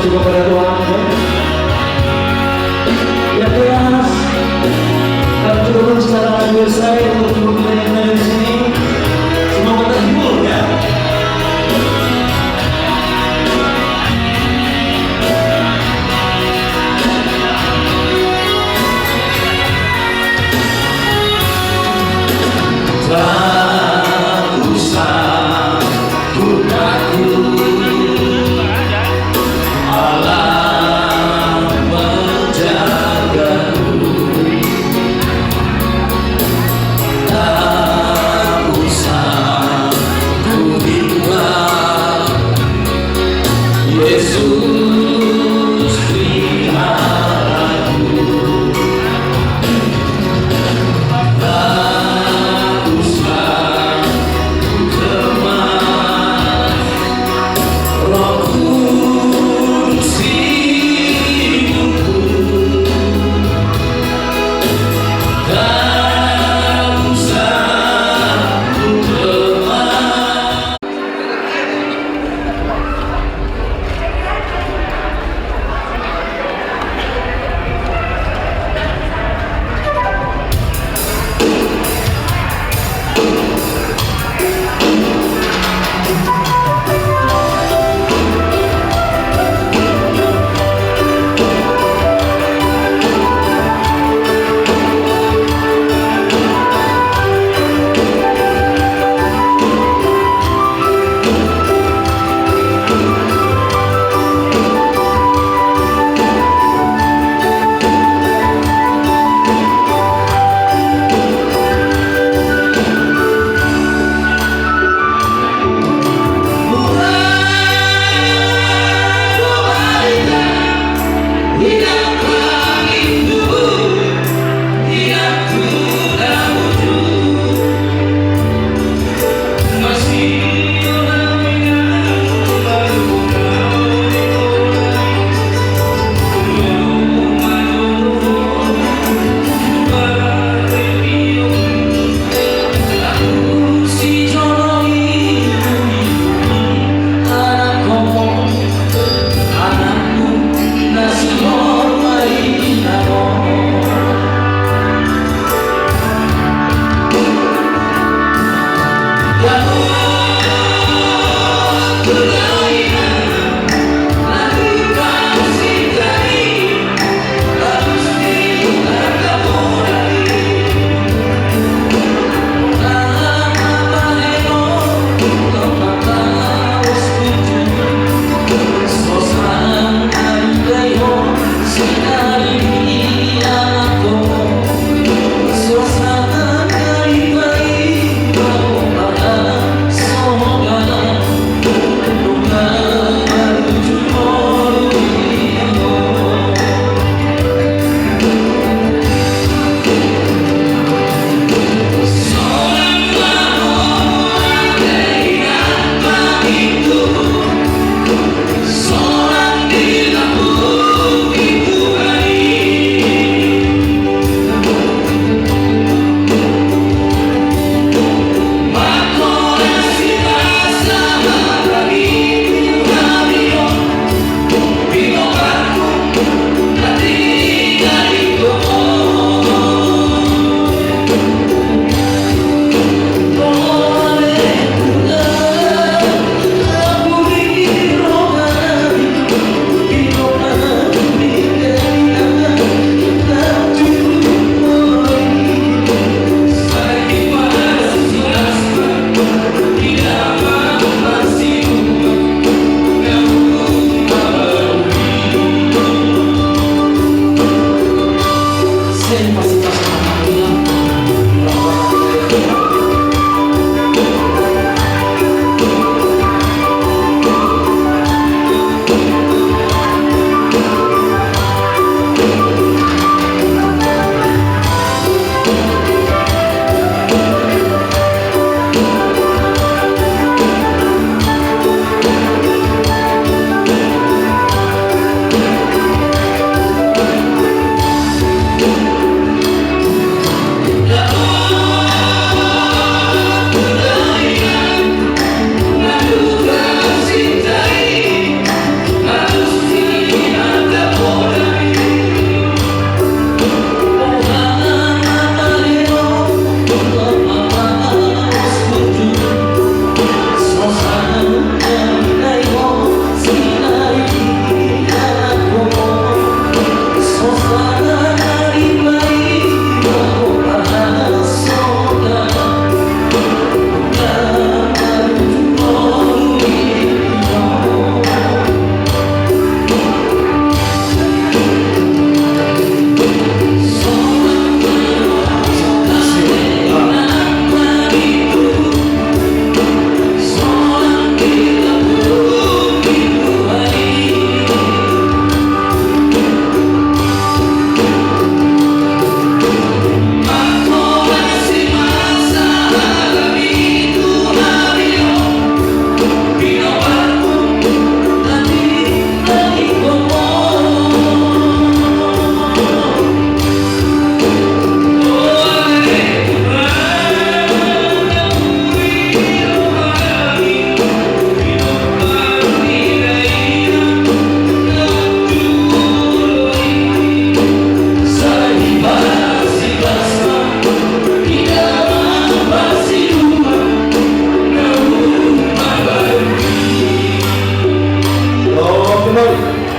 juga pada Tuhan ya. Yang keras kami turun secara adil saya untuk menyanyikan di sini. Semoga terhibur ya.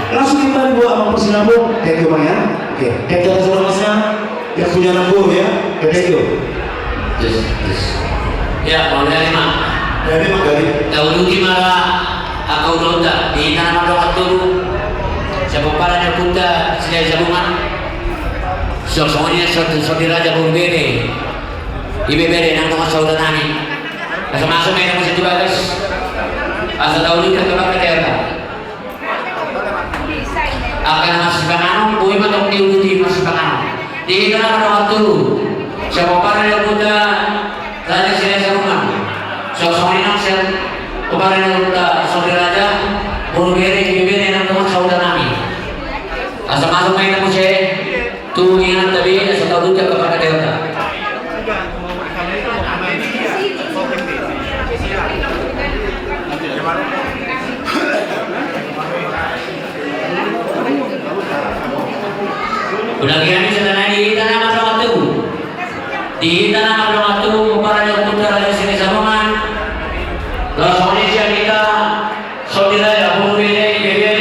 Langsung kita buat sama persinambung. Thank you Bang ya. Oke. Kita masnya yang punya nambung ya. Thank you. Ya, mau dari mana? Dari Magari. Dahulu gimana? Aku udah di tanah doa dulu. Siapa para yang punta sila jabungan. Semuanya saudara jabung bere. Ibe bere nang tengah saudara nani. Masuk main masih juga guys. Asal dahulu kita pakai terta. Akan masih pangan, bui matok diuruti masih pangan. Di tanah doa dulu. Siapa para yang punta raja sila jabungan. Semuanya nang sel kemarin kita saudara raja buru-bere bibir yang teman saudara kami asal masuk main aku saya tuh ingat tadi asal tahu juga kepada delta udah kami sedang di tanah masa waktu di tanah masa waktu kemarin yang putra raja sini sambungan langsung Indonesia kita saudara ya buru-bere bibir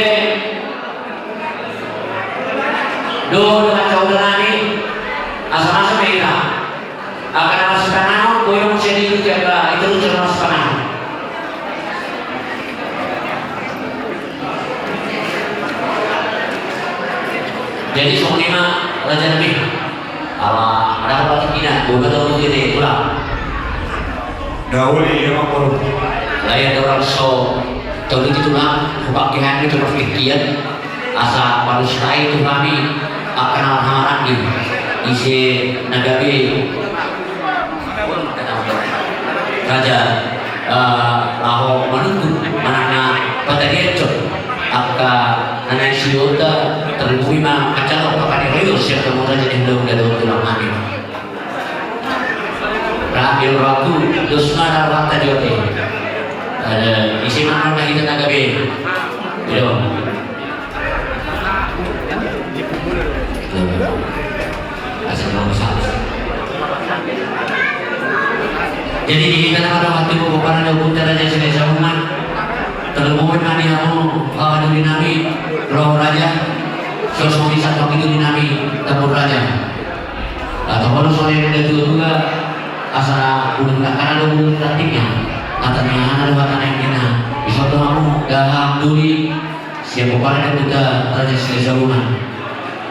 doa dengan saudara ini asal-asal kita akan masuk kanan boyong sendiri juga itu lucu masuk kanan jadi semua raja nabi Allah ada apa tidak bukan tahu gitu pulang Dahuli ya Bang. layan orang so tahu itu lah kebagian itu berfikiran asa manusia itu kami akan hal-hal ini isi nagari raja laho menunggu manana pada diecot aka nana siota terima kacau kepada itu siapa mau raja yang belum ada tulang kami Rahil Rabu Dusmana Wakta Jote ada isi mana kita nagari itu asal mau salah jadi di tanah ada waktu bukan ada putra raja sini sambungan terlebih mani kamu ada dinami roh raja sosok bisa waktu itu dinami tempur raja atau kalau soalnya ada juga asal belum karena ada belum taktiknya katanya ada watan yang kena bisa tuh kamu dah duli siapa pada ada putra raja sini sambungan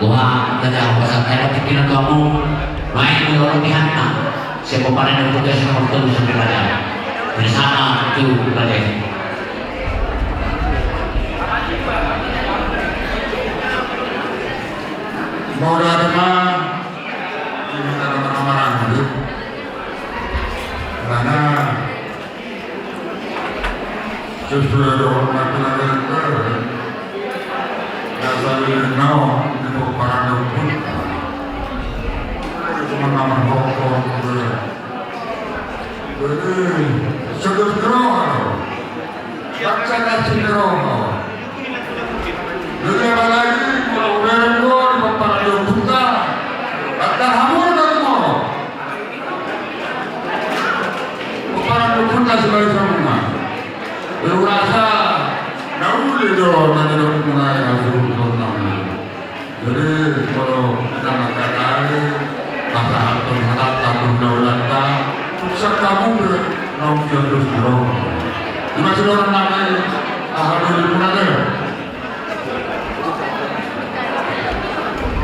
wah tanya pasal saya pikiran kamu main menurut pihaknya siapa pada ada putra siapa betul sampai raja di sana itu raja mau ada mah ini orang-orang hidup karena justru ada orang laki-laki dasar ini itu para pun cuma nama pokok jadi segera baca nasi gerong jadi apa lagi kalau berengor para buta akan hamur dan mau para buta sebagai semua berasa nauli dong nanti dong mulai asal jadi kalau kita mengatakan bahasa atau harap takut daulata bisa kamu berlaku terus dong dimasih orang namanya ahadul munadar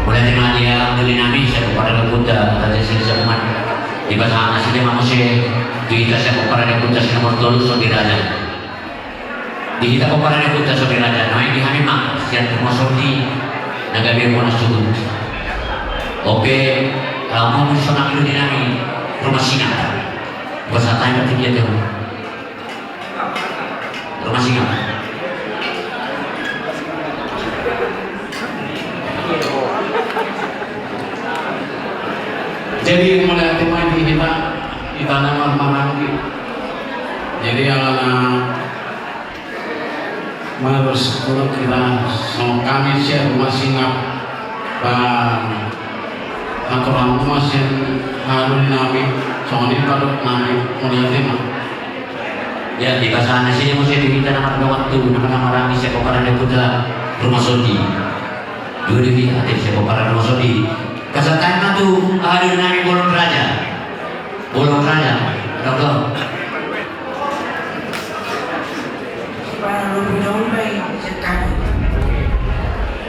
mulai dengan dia beli nabi saya kepada Buddha ada sini semuanya di bahasa asli manusia kita saya kepada Buddha nomor 3 saudara Dihita ko para na punta sa Raja. Namin di kami mak. Siya tumasorti. Nagabi ko na sugod. Oke, mau misalnya itu di nami rumah singa. Bahasa Thai berarti dia tuh rumah singa. Jadi mulai tema di kita nama mana lagi. Jadi bersyukur kita sama kami share rumah singa atau rumah yang harus nami soalnya kalau nami mulai tema. Ya di bahasa sini mesti diminta nama waktu nama rami saya koparan itu adalah rumah sodi. Dua dewi hati saya koparan rumah sodi. Kasatan itu hari nami bolong raja. Dokter.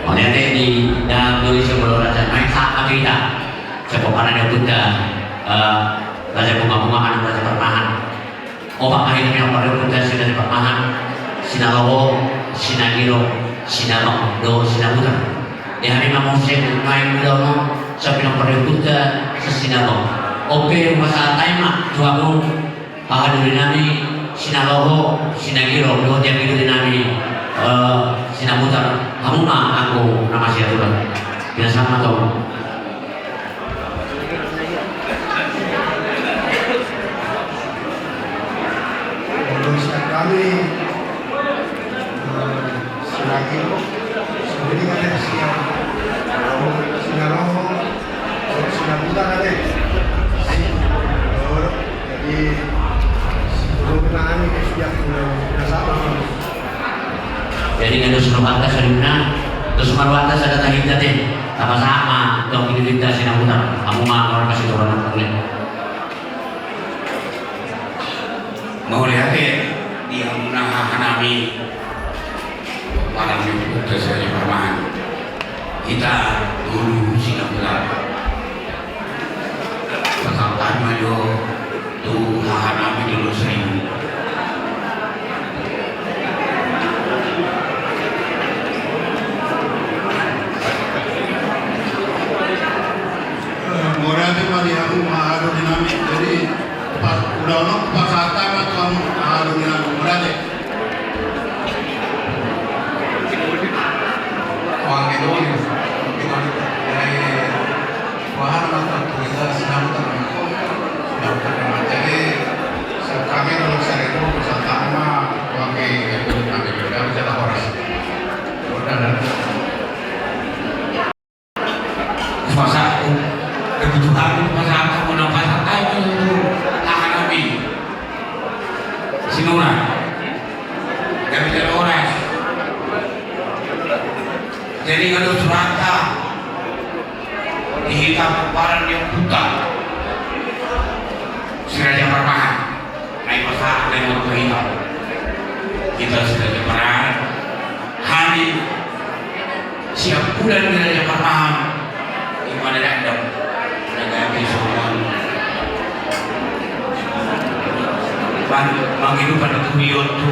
Oleh di dalam tulis sebelum raja naik saat kita sekoparan yang Buddha raja bunga-bungaan raja permahan obat akhirnya yang pada Buddha sudah permahan sinalowo sinagiro sinalong do sinabutan di hari mamusik main bilang sampai yang pada Buddha sesinalong oke masa taima tuamu ahaduri nami sinalowo sinagiro do yang itu dinami sinabutan kamu mah aku nama siapa tuh biasa sama tau kami selagi sebenarnya ada siang sinalowo sinabutan ada jadi sebelum kenaan ini sudah sama. Jadi nggak ada suruh terus marwatas ada tahita deh sama-sama dong ini kita sinabutan kamu mah orang kasih turun boleh mau lihat dia menahan nami malam itu terjadi permahan kita dulu Singapura kesangkaan mayo tuh nahan nami dulu sering Morati mari aku mahado dinamik jadi pas udah ono pas saat atau mahado dinamik morati Wang itu kita dari wahana atau kita sedang jadi kami dulu sering itu bersama wang itu kami berdua bisa horas dan masa kebutuhan masa kamu nampak apa itu tahan nabi sinura kami tidak horas jadi kalau surata dihitam keparan yang buta siraja permahan naik masa dan waktu hitam kita sudah peran hari siap bulan siraja permahan gimana dah negara semua bangidu pada tujuan tu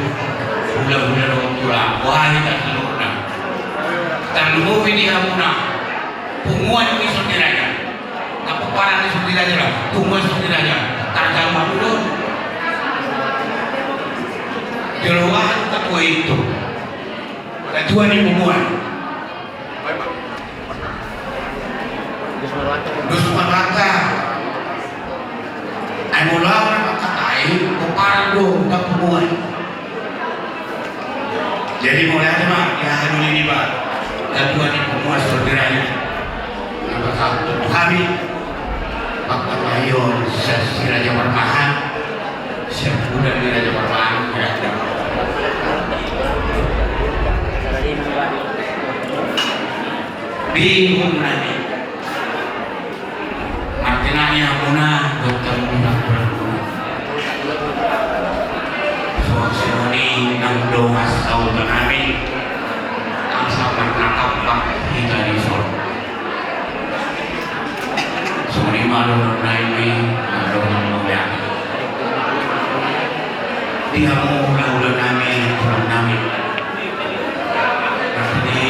bulan-bulan waktu lah wah kita seluruhnya terlalu ini hamuna punguan ini saudara apa parah ini saudara lah punguan saudara tarjal mabudon jeluan ketua itu ketua ini punguan dus marwata ay mula na katatay kuparang doon na punguan jadi mulai ada mah ya hanulin iba ketua ini punguan saudaranya satu kami Bapak Mayor si Raja Permahan siap bulan di Raja Permahan ya bingung nanti artinya muna dokter muna sosoni nang doa sau tanami ang sama nakapang kita di sol soni malu naimi malu ngomong dia mau ulah nami tulang namin. Jadi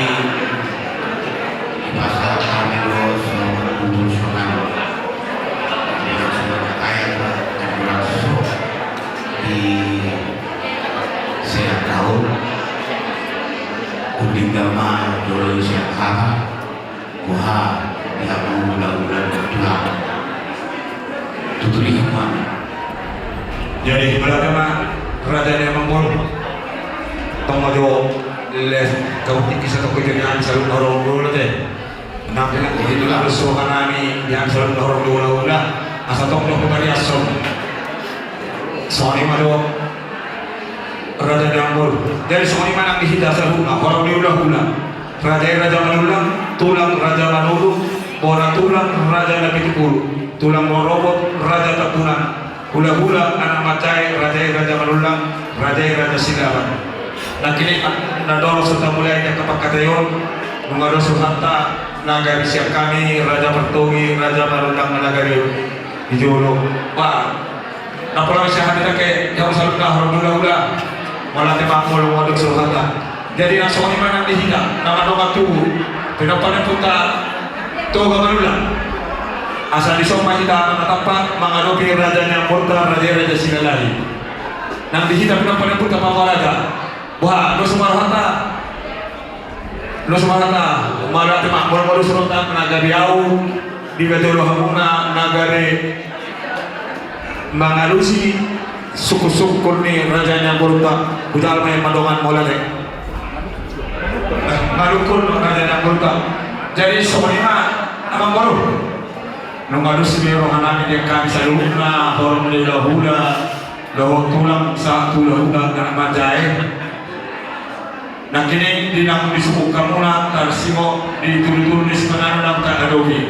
bahasa kami lo semua mengusulkan dengan semua kaya dan langsung di setiap tahun unding gama dulu siapa kuha dia bulan-bulan tulang tutuli hikmah. Jadi berarti mah kerajaan yang mengurus tomojo les kau tinggi satu kejadian selalu orang dulu deh. Nanti itu lah besukan kami yang selalu orang dulu asal tong lo kembali asal. Soalnya mah kerajaan yang mengurus. Jadi soalnya mana dihita selalu orang dulu raja manulang tulang raja manulu orang tulang raja nabi tepulu tulang morobot raja tapunan hula-hula anak macai raja manulang raja silaban. Nah kini nadoro serta mulai yang kepakatayon mengado suhanta nagari siap kami raja pertungi raja manulang nagari hijolo pak. Nah pulang siapa kita ke yang selalu kahar hula-hula malah temakmul waduk suhanta. Jadi nasoni mana dihina nama nama tubuh kenapa puta toga manulang asal disoma kita menatapak mengadopi rajanya murta raja silalahi nang dihina kenapa puta pamaraga wah lo sumarhata malah temak mulu surutan nagari au di betolo hamuna nagari mengalusi suku-suku ni rajanya murta budal main madongan molane ngalukun raja yang berutang. Jadi sebenarnya abang baru nunggu sebelum anak dia kami saluna orang hula lawak tulang satu hula dan majai. Nah kini dinang disebut kamuna tarsimo diturun di sebenarnya dalam kadadogi.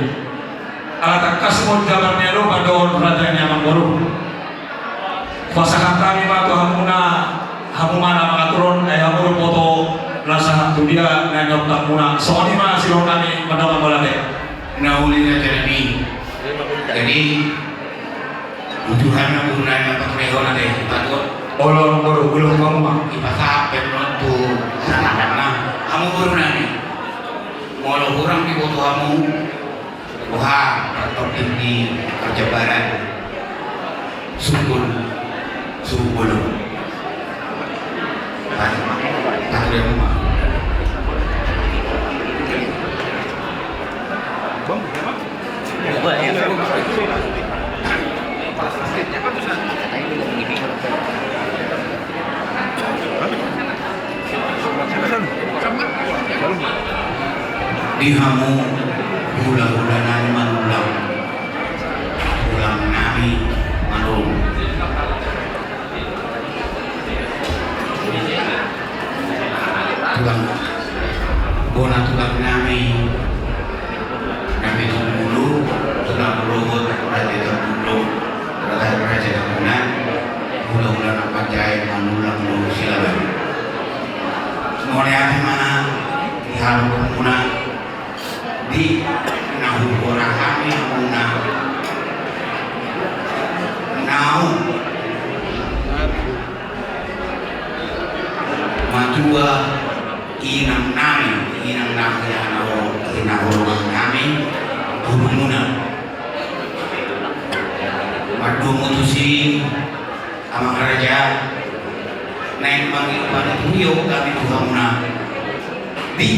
Alat kasmon jalannya lo pada raja yang baru. Pasangan kami batu hamuna mengaturun hamur foto rasa dia nanyok tamuna soalnya masih orang kami mendapat boleh Naulinya jadi tujuan menggunakan patrihon ada patut olor belum kamu ipasapet nontu karena kamu baru nani mau kurang di foto kamu wah atau ini perjabaran sungguh tak ada rumah. Dihamu hula-hula nani manulang ulang nami manung tulang bona tulang nami dulu tulang robot raja dulu raja tamunan hula-hula apa jahit manulang lu silaban mulai mana di halu muna di nahu orang kami muna nahu matua inang nami yang orang kami muna madu mutusi ama raja naik panggil pada tuyuk kami Tuhan muna di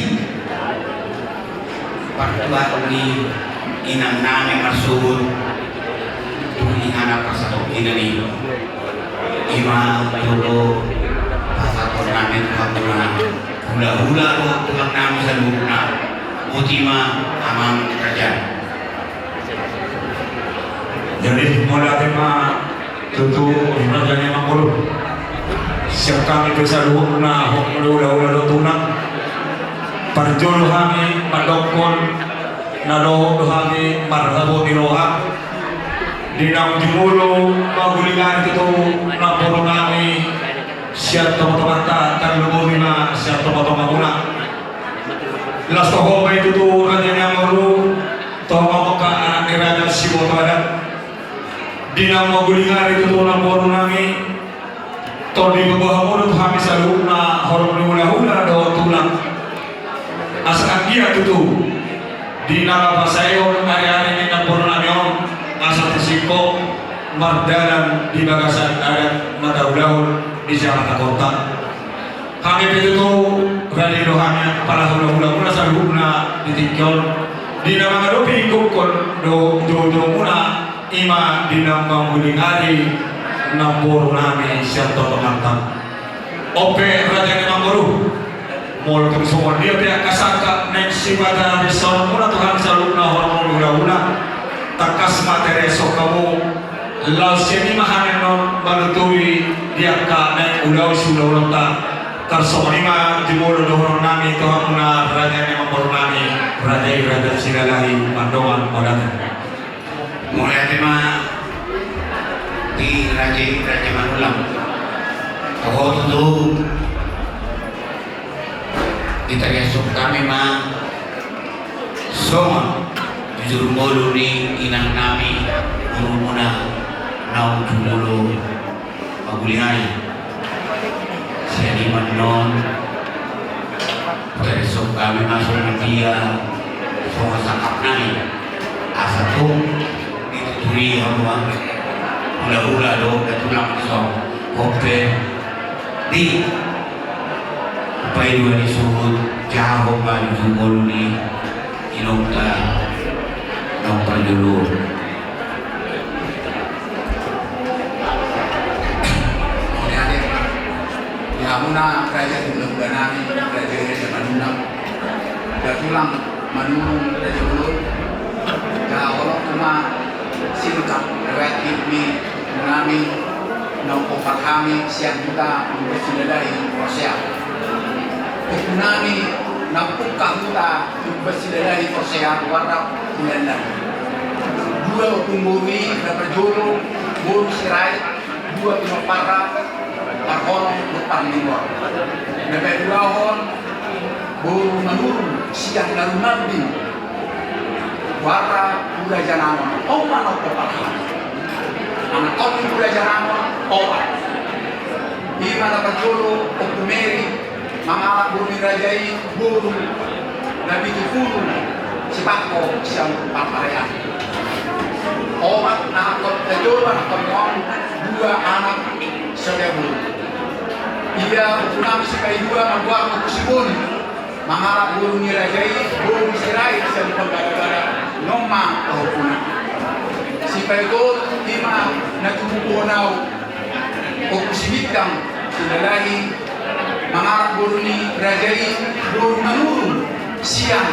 partuan ni inang nami marsubut tuhi anak pasal ini ima yolo pasal nami Tuhan muna hula-hula lo Tuhan nami saluna utima amam raja. Jadi mulai tema tentu rajanya mengurus siap kami kesaluh na hula-hula tunang parjol kami padokon nado kami marhabo niroha dinang jumulo magulingan itu naporo kami siap teman-teman tak lumurina siap teman-teman guna las toho itu tuh rajanya mengurus toh ka anak raja siboto ada dinang magulingan itu tuh naporo kami toh di bawah mulut kami sa loob na horong hula-hula daw tulang. Asa dia tutu di nama pasayon hari-hari ini nampur namion asa tisiko mardalan di bagasan adat madaulaun di Jakarta Kota. Kami itu radi rohanya para hula-hula sa loob na ditikyon di nama ngarupi kukon do muna ima di nama huling hari nampur nami siap toto mantap. Ope raja ni mamburu mol kami semua dia pihak kasangka next ibadah besok muna Tuhan selalu na hormon hula-hula takas materi esok kamu lau sini mahanen non balutui dia ka naik ulau sulau ta karsonima jumolo dohon nami Tuhan muna raja ni mamburu nami raja silalahi pandoan modatan mulai tema di raja manulang oh itu kita esok kami mah semua jujur mulu ni inang nami murumuna nau jumulu magulingan saya di manon kita esok kami masuk dia semua sangkap nami asa tuh dituturi hamuan hula-hula do tulang esok kope di pai dua disuhut jauh balik sumul ni inokta nomor dulu ya muna raja di nami raja manunang tulang manunung raja dulu kalau cuma singkat lewat ini nami naupo kami siang kita bersidadari proses. Nami nampukah kita bersidadari proses warna bulan dua pungguri dapat jolo buru sirai dua pinopara parhorong depan lingkor dapat dua hon buru menurun siang lalu nabi warna bulan janama oman naupo kami anak kami bulan janama obat di mana pajolo okumeri mangala bumi rajai buru nabi kifuru sipako siang paparean obat anak pajolo anak kami dua anak sedebu ia ukunami sikai dua membuat kusibun mangala bumi rajai buru sirai siang pagagara noma kahukuna sipai gol lima natumupunau o kusibitang sinalahi mangarap buru ni rajai buru manurun siang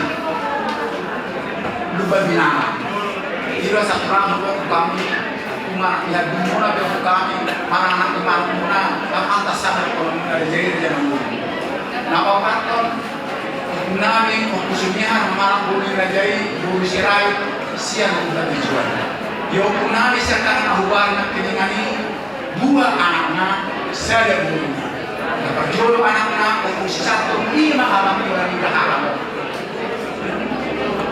lupa binama ira sa kramo ko kami kuma ya dumuna be ko kami manana imam muna ang antas sa ko na rajai manurun napapaton namin o kusumihan mangarap buru ni rajai buru sirai siang lupa bijuan yo kunami sa tanang ahubar ng piningani dua anaknya saya bunuh dapat jolo anaknya kung satu lima alam yang tidak alam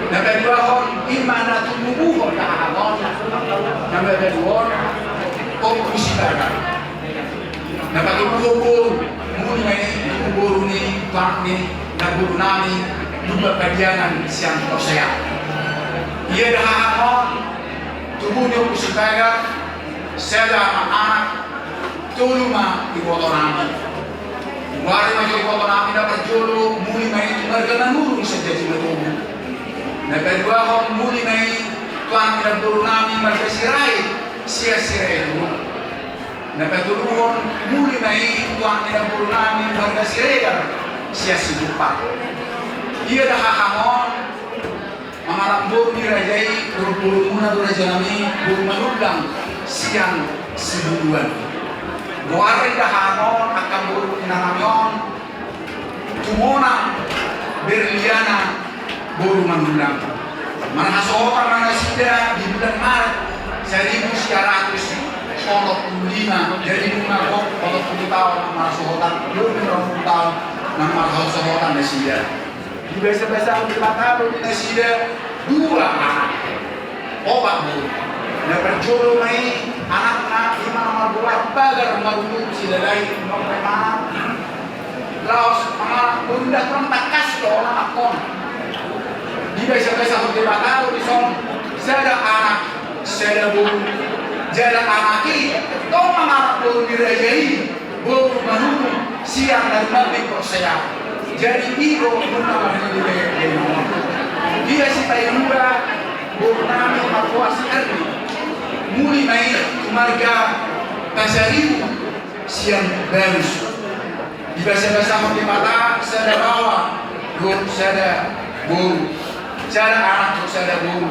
dapat dua hon lima na tumubuhon na alam dapat dua kung sibaga dapat tumubuhon muli may tumubuhon ni tuan ni nagbunuh nami dua kajianan siang prosya ia dah alam tubuhnya kusibaga saya anak tuluma iboto namin wari ma iboto namin dapat jolo muli may marga nurung sa jadi matubo nagkadwa ko muli may tuan pinagduro namin marga siray siya siray dulu nagkadulungon muli may tuan pinagduro namin marga siray siya sidupa iya nakakamon mga rambur ni Rajai puro muna do Raja nami buru manudang siang sibuduan Buari dahanon akan buru inanamion tumona berliana buru manudang manahasokan manasida di bulan Maret 1905 dari Mungako untuk 10 tahun manasohotan lebih 20 tahun ng manasohotan na sida di besa-besa ang dimatalo na sida dua anak obat buru na perjolo may anak na lima na magulang bagar marunod sila dahil mga mana bunda terang takas do orang akon. Di biasa-biasa hotel bakal di son. Saya anak, saya buru, saya anaki. Kau mengarap buru dirajai, buru baru siang dan malam persaya. Jadi iro bunda di dia si Tayamura buru nami makuasi erni. Muli mai marga Kasariu siang barus. Di bahasa-bahasa hotel mata saya bawa, buru saya buru. Cara anak saya buru.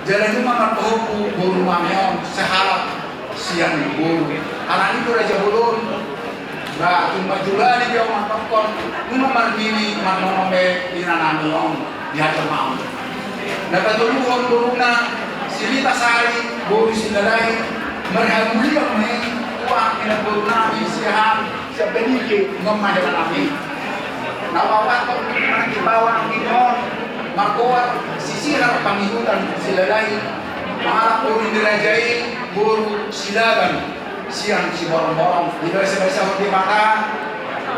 Jalan rumah marpohoku buru mamion sehalap siang buru. Anak itu raja bulun. Ba tumba juga ni dia orang tokon. Rumah margini marnombe inanamion dihajar mau. Dapat dulu buruna silita sari buru sinalai marhamuli ang may uang ina buru nami sihan sa benike ngomma dengan kami. Nawawat ko nakibawa ang inon. Markuat sisiran pangihutan silalai maharap buru dirajai buru silaban siang si borong-borong di bahasa-bahasa hotel mata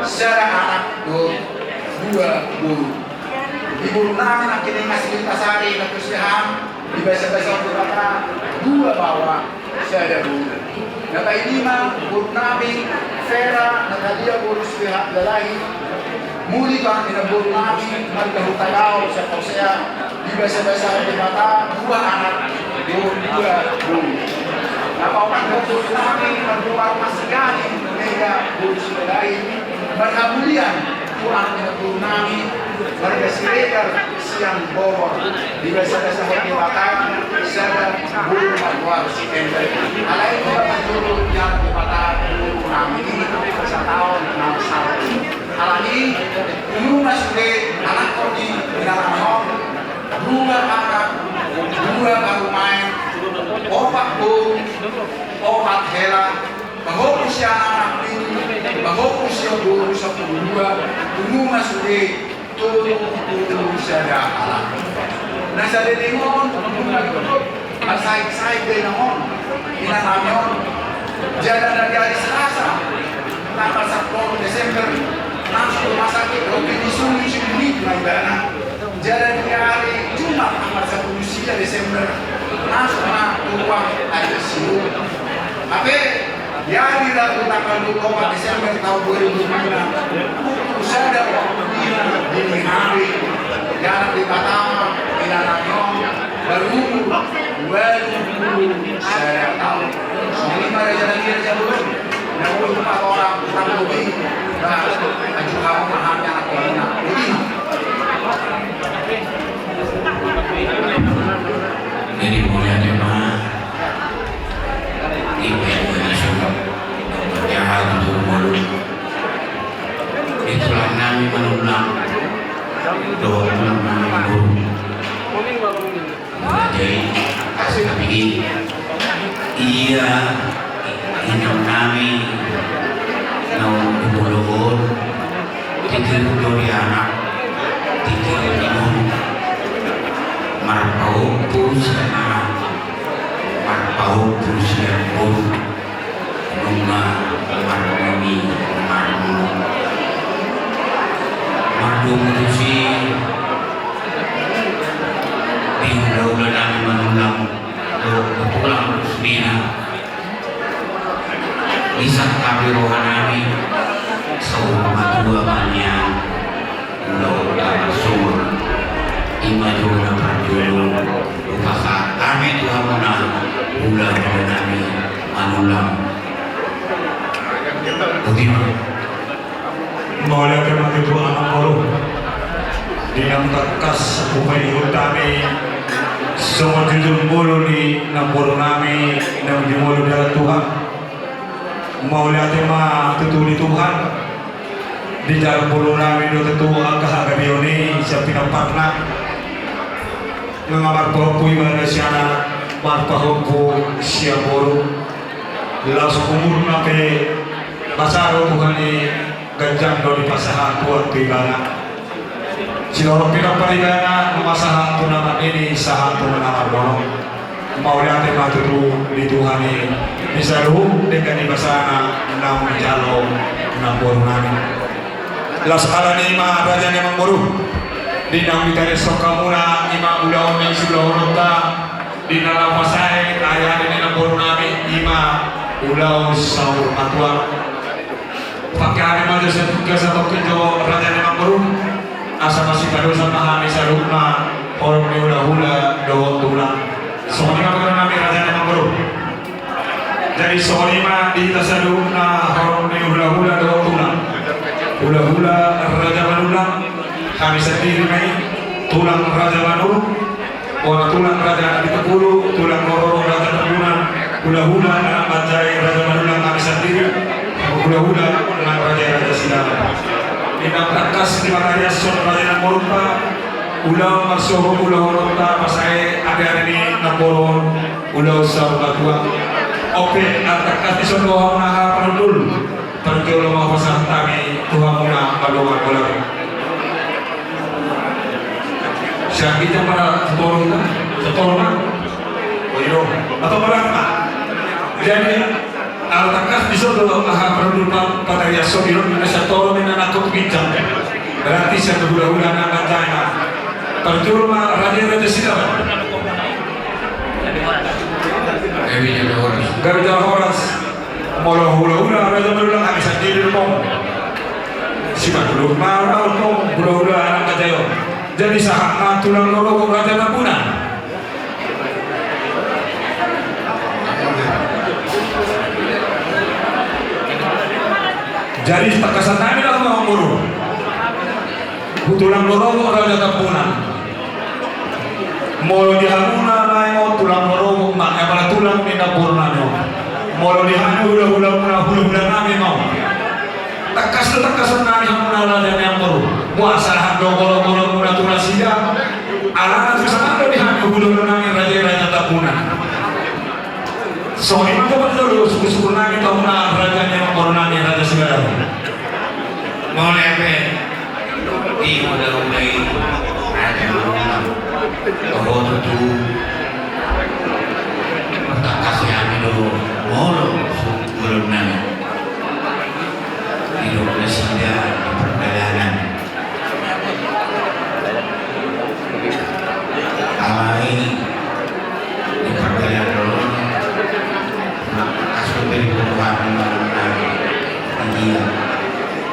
secara anak dua buru di buru namin ang kiningas lintasari na kusihan di bahasa-bahasa hotel mata dua bawah secara buru nakai lima buru namin Vera nakadia buru sihat lalai muli bang inabur namin magkahutagaw sa Kosea di basa-basa di mata dua anak dua bulu napawakan kabur namin magbuwang masigani mega bulu silalay maghabulian tuang inabur namin magkasiregar siyang bobor di basa-basa di mata sa bulu magbuwang si Ender alay ko magduro yan di mata bulu namin ini sa taon ng sarap alani rumah sudah anak kau di dalam rumah anak dua baru main obat buru obat hela bahwa usia anak ini bahwa usia buru 12 rumah sudah turun saja anak nasa detingon asai-sai dengon inanamion jalan dari hari Selasa tanggal 10 Desember masuk rumah sakit oke disuruh menit Maidana jalan di hari Jumat tanggal 1 Desember masuk uang ada siu tapi ya di tanggal 24 Desember tahun 2005 saya waktu dini hari jalan di Batam Inananyong baru saya tahu ini pada jalan dia belum namun 4 orang kurang lebih aju kamu mahamnya anak wanita Jadi mulia jemaah ibu yang nasional yang harus mulut itulah kami mengulang doa ulang minggu jadi kasih kami iya inyong kami nau umulur tikir dari anak tikir imun marpau pusana marpau pusia pun rumah marmoni marmu mardum tusi tinggal dalam menulang pulang resmina isang kami rohanami sa dua banyak ulau tanah sumur imajuna perjulung upasa kami Tuhan menang ulang menami manulang Bagaimana? Maulah terima kasih anak baru dinam terkas upay utami semua jujur bulu ni nampur nami nam jumulu dalam Tuhan maulah terima tutuli Tuhan di dalam bulu nami do tentu angka harga bioni siap pinapatna mengamar pokui mana siana marpahoku siap bulu langsung umur nape pasaro buhani ganjang do di pasahan tuan pigana silorok pinapaligana masahan tu nama ini sahan tu nama dono mau lihat matu tu di Tuhani bisa lu dengan di pasana enam jalo enam borungan Las ala ni ima raja ni manguru. Di nang bitare sokamuna ima ulaon ni sulahonota. Di nang pasai ayah ni nang borunami ima ulaon saur matua. Pakai hari maju setugas atau kejo raja ni manguru. Asa masih kadosa mahami sarukna orang ni hula do tulang. Soalnya kalau nami raja ni manguru. Jadi soalnya di tasadukna orang ni hula do tulang. Hula raja manulang kami sendiri mai tulang raja manu orang tulang raja di Tepulu tulang loro raja Tembunan hula anak bajai raja manulang kami sendiri hula anak raja Silam ina prakas di Makarya son raja Namorumpa ulang marsoho ulang Horonta pasai ada ini Namboron ulang Sabatua oke prakas di son doa naha panudul perjolo mau pasang tami Tuhan muna palungan bola. Siapa kita para setorong atau berapa? Jadi al-takas bisa dulu perlu pada yaso biru setorong ini anak bincang. Berarti saya hula-hula nak baca. Perjolo raja siapa? Garuda Horas. Molo hula raja berulang kami sendiri rumong siapa dulu marah rumong hula anak kajayo jadi sahak tulang loro raja Tambunan jadi takasan kami lah mau guru tulang loro raja Tambunan molo dihamuna naik tulang loro mak pada tulang minta purnano molo dihanu hula nami mau takas nami hamuna raja yang baru muasa hando golo muna tuna sida alana susah dihanu hula nami raja Tambunan so ini maka betul suku nami tahuna raja yang baru nami raja segala mau lepe di udah raja oh tu takas yang itu molo belum nanya hidupnya sida di perjalanan alai di perjalanan kasus dari Tuhan dia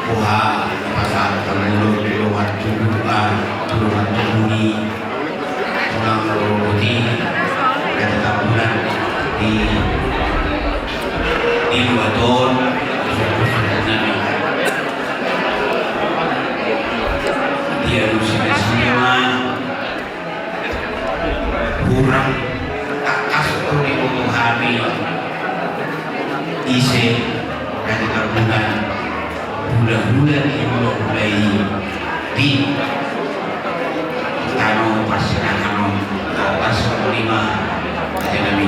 buha pasal terlalu di luar tuni tulang putih kata Tambunan di dua ton dia sudah semua kurang takas untuk dibutuhani isi kata Tambunan bulan-bulan yang mulai di tano pasangan pas 5 aja nabi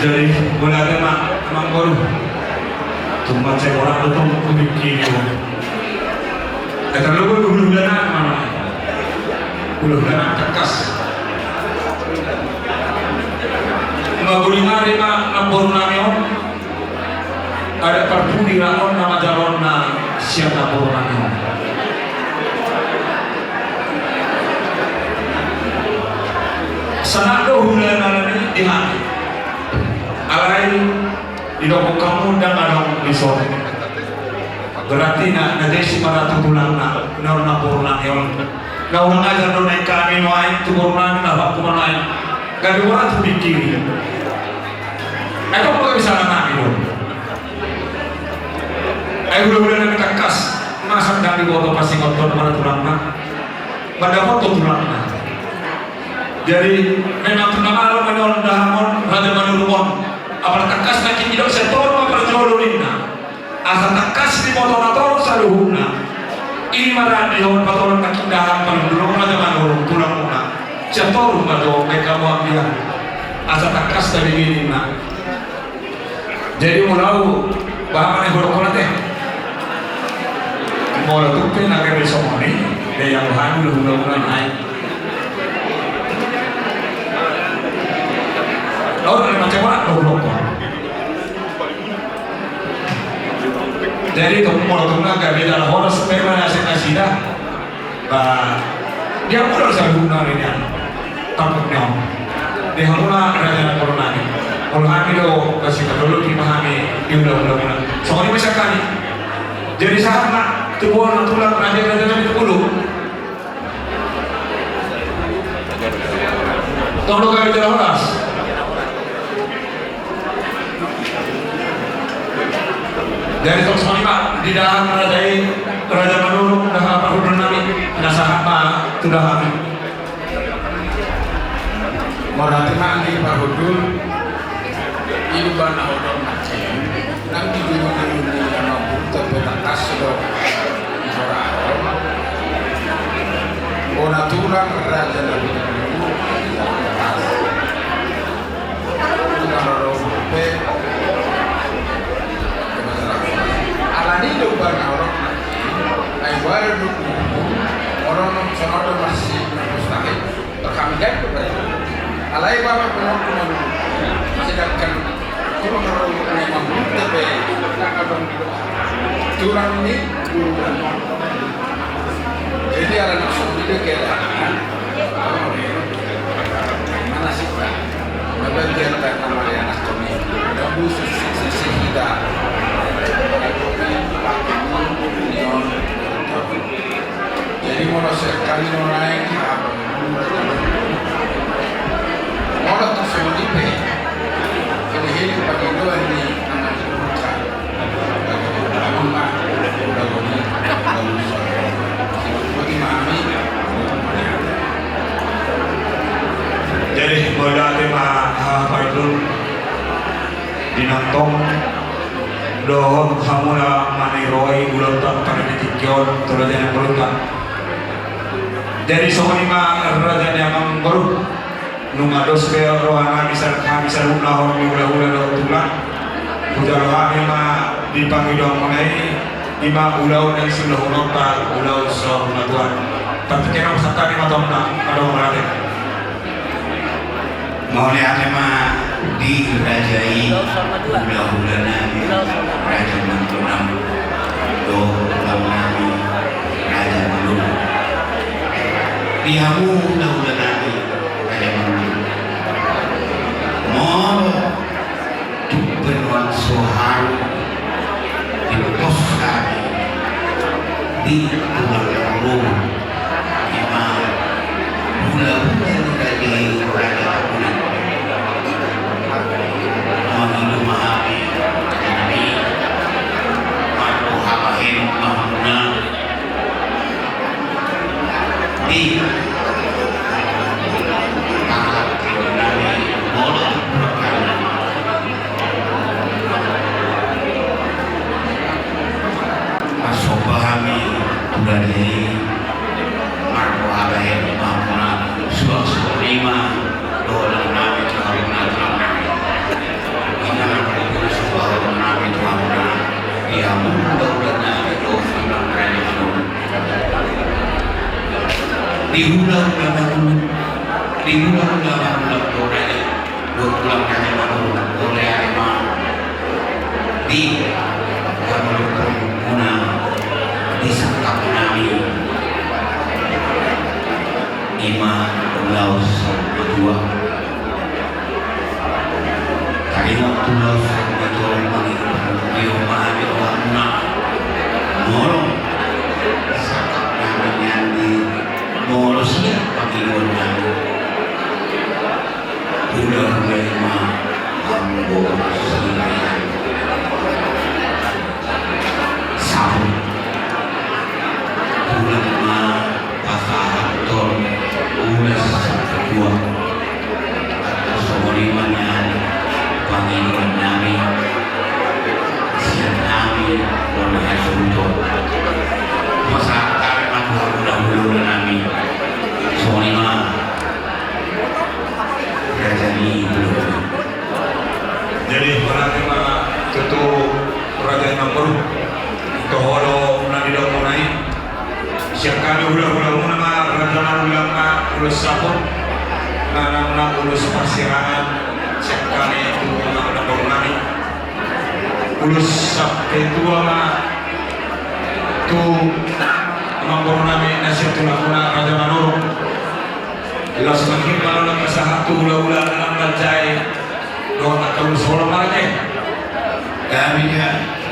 jadi boleh mak baru cuma saya orang betul kubikin kata lu bulan mana bulan tekas ngabuli mari mak baru namio ada perpudi raon nama jalon na siapa baru namio sanado hulan ini di hati alai di dokok kamu dan adong di sore berarti na desi para tulang na purna yon na orang ajar do naik kami noai tu purna na bak kumanai gadi orang tu pikir aku mau bisa nami dong aku udah takas masak dan di bawah pasti kotor para tulang na pada foto tulang na jadi memang penamalan menolak dahamon raja manurumon apal takas na tidak setor ma perjolo lina asa takas di motor saluhuna ini marani hon patolan kakindahan pandulong raja manurung tulang muna setor ma do mereka mau ambil asa takas dari ini na jadi mulau bahan yang berokona teh mau tupe na kere somoni de yang hanu hula naik orang macam mana goblok Jadi kemulai tunggak di dalam orang sepema nasi nasi dah. Dia mulai selalu nari dia. Tampaknya. Dia mulai raja corona ni. Kalau kami do kasih dulu di mahami di udah. Soalnya macam kali. Jadi sama tubuh tulang raja itu dulu. Tolong kami jelas. Dari tahun 95 di dalam Raja Manurung dah perhubungan Nabi nasahaba sudah kami. Morati mandi parhudul ilu bana odong macem nanti dulu yang mampu terpetas sedok soraro bona tulang raja nabi dulu kalau pe alani do bana odong ay wara do orang sono masih mustahil kami lihat kepada alai bapa penonton dulu sedangkan turun memang tebe kadang turun ini jadi ada nafsu itu kira mana sih pak bagian nama dia anak kami dan khusus sehingga jadi mau sekali naik orang tu semua dipe, jadi ini pagi dua ini anak muda, anak muda ini bagus, bagi mami. Jadi pada tema apa itu dinantong dohon hamula maniroi ulang tahun pada dikion terus yang berulang. Jadi soalnya raja yang baru numados bel rohana bisa ulah tulang ujar rohani ma dipanggil dong mengenai lima ulau dan sudah ulota ulau soh tuan tapi kena peserta lima tahun ada orang lain mau lihat mah dirajai ulah nabi raja mantunam do ulah nabi raja mantunam dihamu ulah nabi raja mantunam mau beruang sohar di posar di tulang rumah imam bulan dari raja bulan mengilu mahami ini mampu habahin mahmuna di dari marco abahen mamuna suang lima dolar nabi tuhan nabi ina itu suang nabi tuhan dia muda nabi tuhan nabi diulang dolar oleh imam di guna disangkap nami iman laus kedua tadi waktu laus betul mengiru mahami warna morong sangkap nami nyandi moro siap panggiluan nami udah lima ambo selian sahur ulama pasahator ulas kedua semuanya panggilan nami siap nami oleh Rasulullah masyarakat mudah-mudahan nami semuanya rajani jadi berarti mana tentu raja yang baru tohoro nadi dok monai siapkan ulah nama raja ulama ulus sapun nana ulus persirangan siapkan itu nama monai ulus sabtu ama tu amang bono nami nasihatul akuna Raja Manurung. Ila semakin kalau nak masalah tu ula-ula dalam bajai doa atau seorang lagi. Kami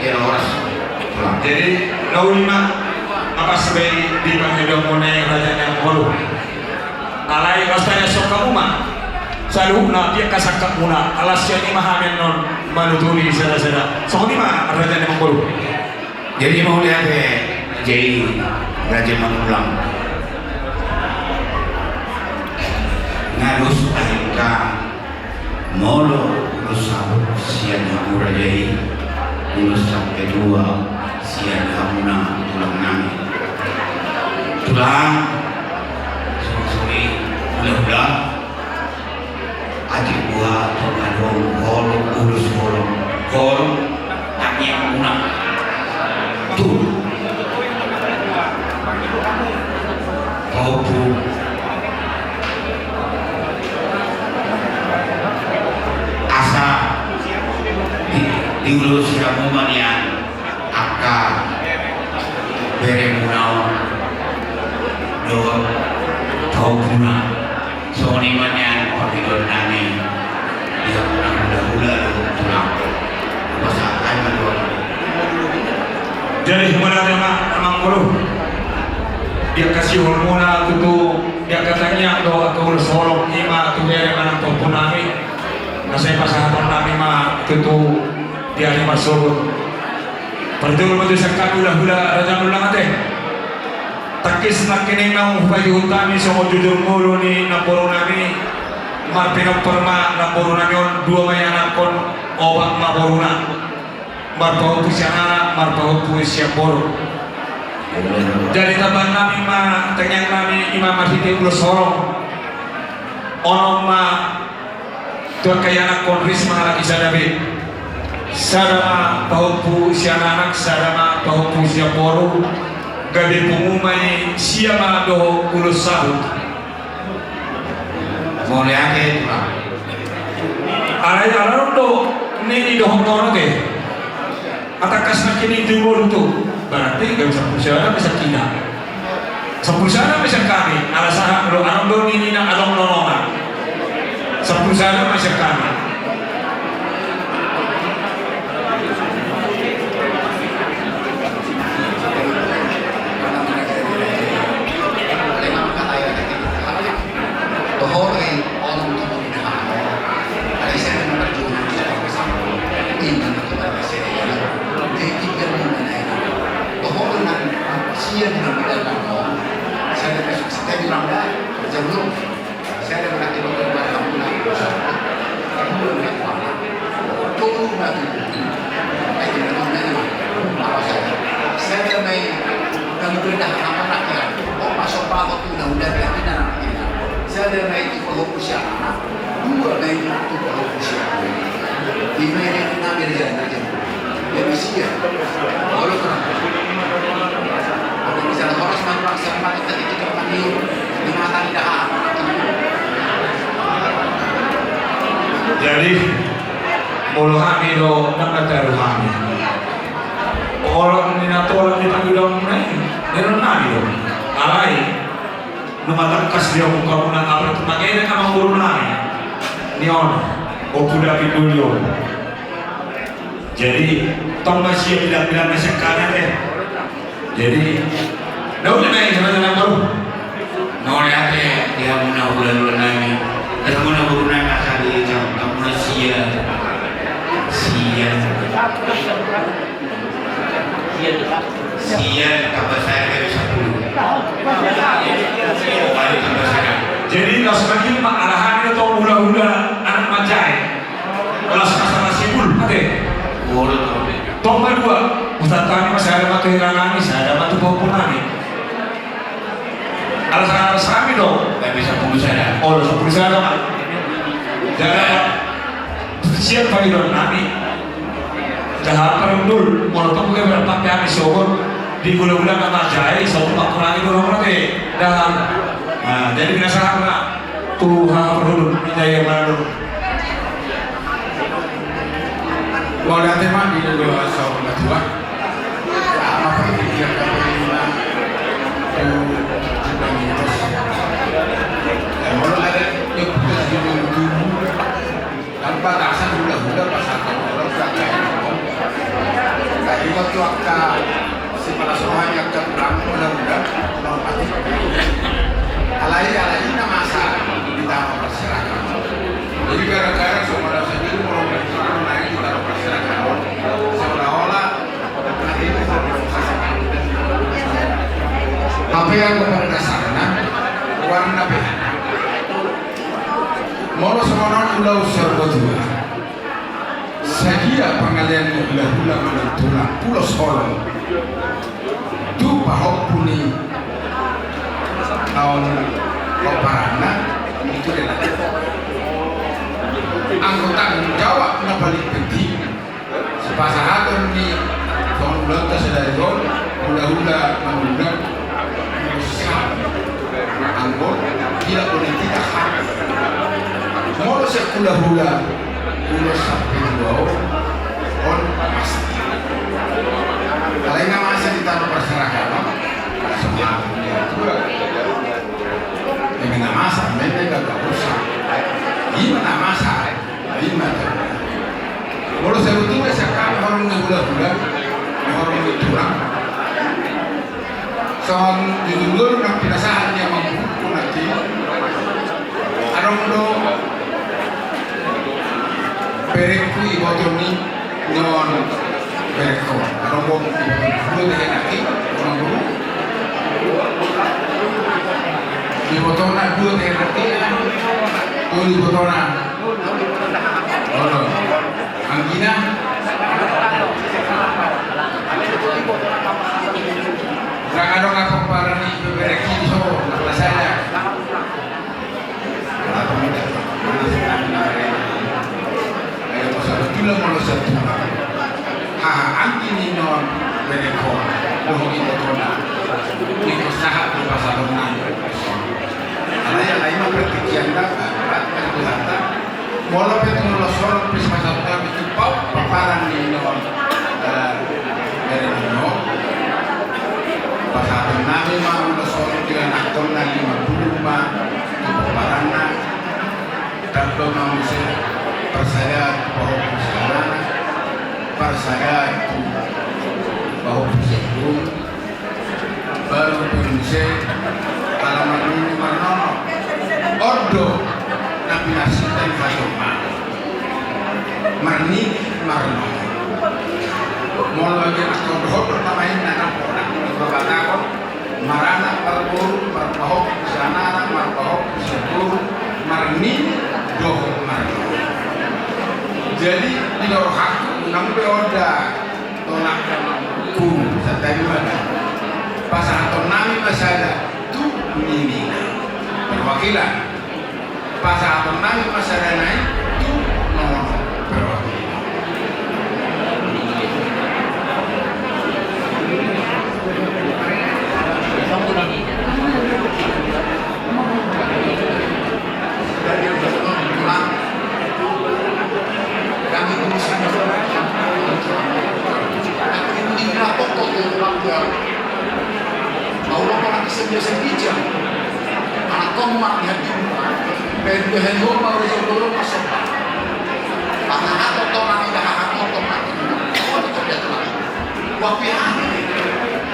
ya orang. Jadi naulima apa sebagai di bangsa Mone Raja yang baru. Alai kastanya sokamuma. Selalu na dia kasakak muna. Alasnya ni mahamen non manutuli sada-sada. So ni mah Raja yang baru. Jadi mau lihat jadi Raja Manulang ngalus ahika molo ulus sian hamu rajai ulus sampai dua sian hamuna tulang nami tulang sore ulah-ulah adik buah pengadong kolom ulus kolom tanya hamuna tuh Paupu asa di ulu siramu manian aka beremunau do paupuna soni manian pabidon nani dia mudah-mudah do tulang masakan madon Jadi mana amang baru. Dia kasih hormona tu dia katanya doa ke ulu solong ima tu dia mana tu punami. Nasai pasahan nami ma tu dia ni masuk. Pertul maju sekali hula Raja Mulang ate. Takis nak kini nang upaya utami somo jujur mulu ni naporo nami. Marpinong perma naporo nami on dua mayanan kon obak maboruna. Marpau pusiana marpau pusia boro. Jadi taban nami ma tenyang nami imam masjid ulo sorong. Ono ma tua kayana kon risma lagi sadabe. Sadama paupu siana anak sadama paupu sia boro. Gade pengumai siapa do ulo sahut. Boleh aja itu lah. Alai alarm do nini do hontono ke. Atakas na kini timur itu berarti gak bisa pusana bisa kina. Sepusana bisa kami. Alasan lo alam do nini na along nonongan. Sepusana bisa kami. Jadi Olohani do nakata ruhani. Orang ni natola ni tangidong nai. Meron nani do. Alai numatangkas dia muka muna apa tu magay na kamang guru nai. Nion o puda pidulyo. Jadi tong masih bilang-bilang masih kanan deh. Jadi dah udah naik sama baru. Nolak aja dia muna bulan-bulan nami. Kalau muna bulan nami asal dia jam kamu sia. Sian tambah saya dari 10. Balik tambah saya. Jadi kalau semakin arahan itu hula-hula anak majai. Kalau sama sibul, ada. Boleh. Tong kedua, Ustaz kami masih ada matu hilangan ini, saya ada matu paupunani. Alasan kami dong, Gak bisa punggus saya. oh, sepuluh saya dong. Jangan siap pagi dong kami. Dah perundul, mau tahu ke berapa kami sokor di gula-gula nama jai, sokor tak kurangi dorong lagi. Dan jadi biasa apa? Tuhan perundul, jaya mana? Boleh tema di dua sahabat tua. Apa yang dia waktu si palasohanya ke pulang mudah-mudahan non pati. Alai nama masa di dalam masyarakat. Jadi gara-gara semua sendiri mau naik di dalam masyarakat, seolah-olah nanti itu apa yang pada dasarnya warna pihak. Molo semono udah usir berdua. Saya pengalian hula-hula menentukan pulau Solo. Tu pahok puni tahun Oparana itu adalah anggota jawab na paling penting. Sepasahan ni tahun bulan tersedar hula-hula mengundang usaha anggota tidak boleh tidak harus. Molo hula-hula ulo sampai dua on pasti. Kalau yang masa di tanah masyarakat, semua itu dengan masa mereka gak usah. Gimana masa? Gimana? Kalau sebetulnya sekarang orang hula-hula, orang tulang. Soal di dulu nak pinasahan yang mampu nanti, orang do bereku ibotoni non bereko orang mau dulu deh nanti orang dulu ibotona dulu deh nanti dulu ibotona orang anggina jangan dong aku para nih bereki so apa saja apa mudah bila mau satu, angin non bereko, bohong itu kona, itu sangat berpasal dengan. Karena yang lain berpikiran berat itu harta. Walau betul losor pisah satu itu pau paparan di non bereko. Pasal nabi mau losor dengan aktor nanti 50 itu paparannya. Kalau mau persaya bahwa perjalanan persaya itu bahwa sebelum baru Indonesia alamat ini mana ordo nabi nasi dan fatoma marni marno mau lagi atau doh pertama ini anak orang berbatakon marana perburu perbahok sanana perbahok sebelum marni doh marno. Jadi di luar hak nampe oda tolak kum satari mana pasal tonami masada tu mini perwakilan pasal tonami masada naik tu nomor perwakilan.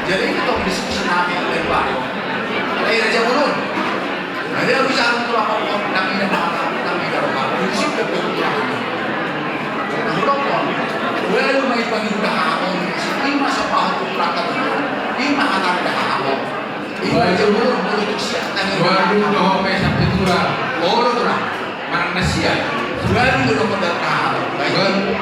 Jadi kita diskusi nabi lebar. Raja Burun. Dia bisa untuk apa nabi dan nabi kalau prinsip betul. Well, may pagkakahapon. Ima sa pahatukulatan. Ima anak kahapon. Ima jauh untuk siya. Waduh, doh pe sampai tura. Oro tura. Mana siya? Sudah dulu pada kahapon. Baik.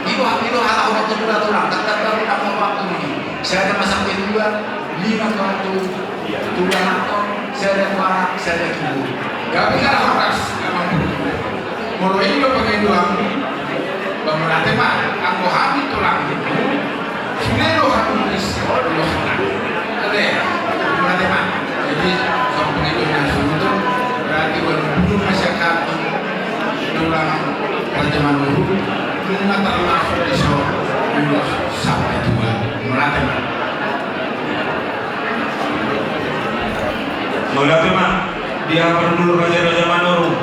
Itu hal orang tura. Kata-kata apa ini. Saya ada masak kedua, 5 kartu, 2 kartu, saya ada barang, saya ada kibu. Gak bisa horas. Mau ini lo pakai doang. Berarti mah aku habis tulang itu sudah lo habis lo senang ada berarti mah jadi kalau begitu nasi itu berarti kalau masyarakat tulang perjaman dulu nggak termasuk di sini sampai dua berarti mah berarti mah dia perlu raja-raja Manuru.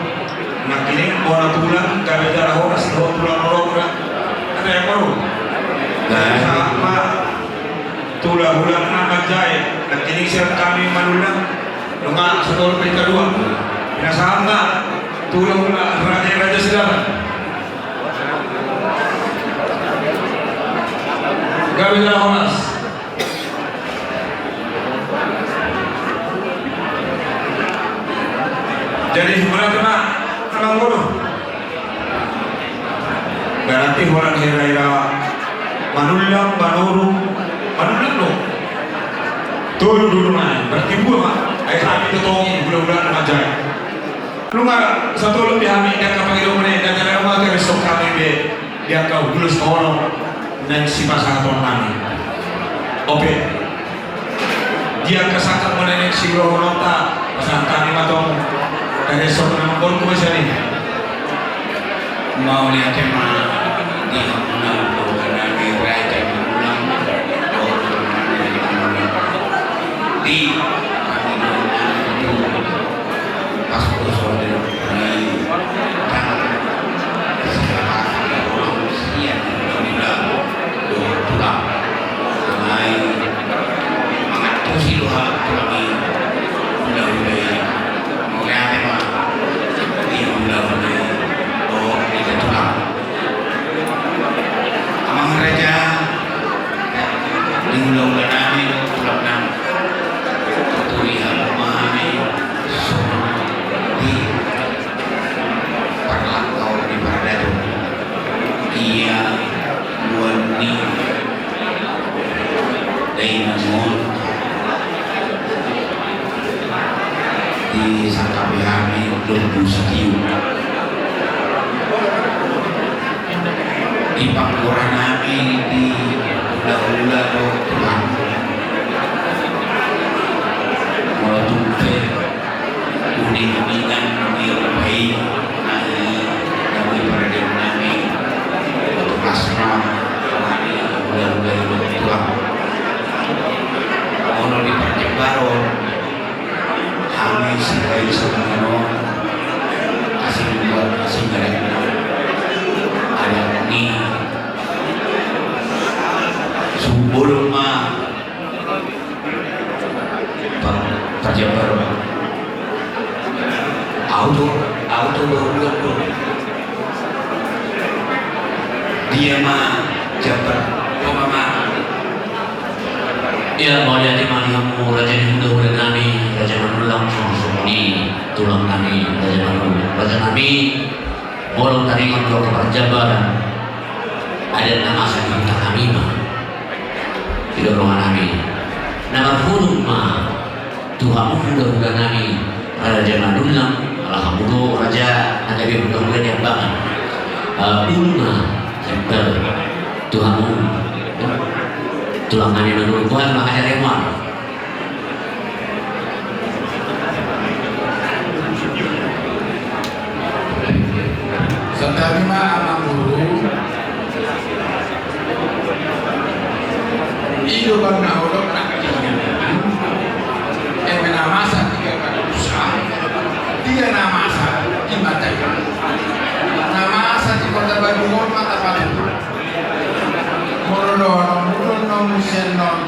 Nah ini orang tulang kami darah horas dua tulang orang ada yang baru. Sama hula-hula anak jaya dan kinisir kami manulang lunga sa tolong kedua pinasaham nga tulong raja silaban gawin na oras jadi berarti mak anang guru berarti orang hira-hira manulang manurung manulang no turun dulu naik berarti gua mak ay kami tutungin bulan-bulan remaja lu nggak satu lebih kami dan kapag ilo mereka dan mga keresok kami dia kau dulu sekolah dan si pasangan kami oke dia kesangka menenek si roh nota pasangan kami matong keresok nama pun kumasa nih mau lihat tema di mana mengenai raja mengulang di pas usul di tangan siap bila pulang mulai mengatusi luar kami mulai mulai tema di mulai oh ini tulang amang raja di mulai kami pulang nang tulihan memahami di perlakau di Bardado ia wani dari namun di sakabihami lumbu satiu di pangkuran kami di hula-hula tulang mulai tumpe kuning-kuningan nilai kami pada nami asma kami udah tulang mau di Perjebaro kami sebagai sebenarnya kasih buat kasih mereka ada ini subur mah Perjebaro auto dia mah jabat mama Ya mau jadi manihamu raja Hindu nami raja manulang sumuni tulang nami raja nami bolong taringan ke Perjabaran ada nama sakit kami mah tidak ruangan nami nama huruf mah Tuhan muda nami raja manulang alhamdulillah raja ada di muda yang banget ulma tempel Tuhan tulang nami menurut Tuhan makanya remar Setarima anak guru Ido bang naudok nak menamasa tiga kali usah tiga namasa dibacakan namasa di kota Bandung mata paling Murun senon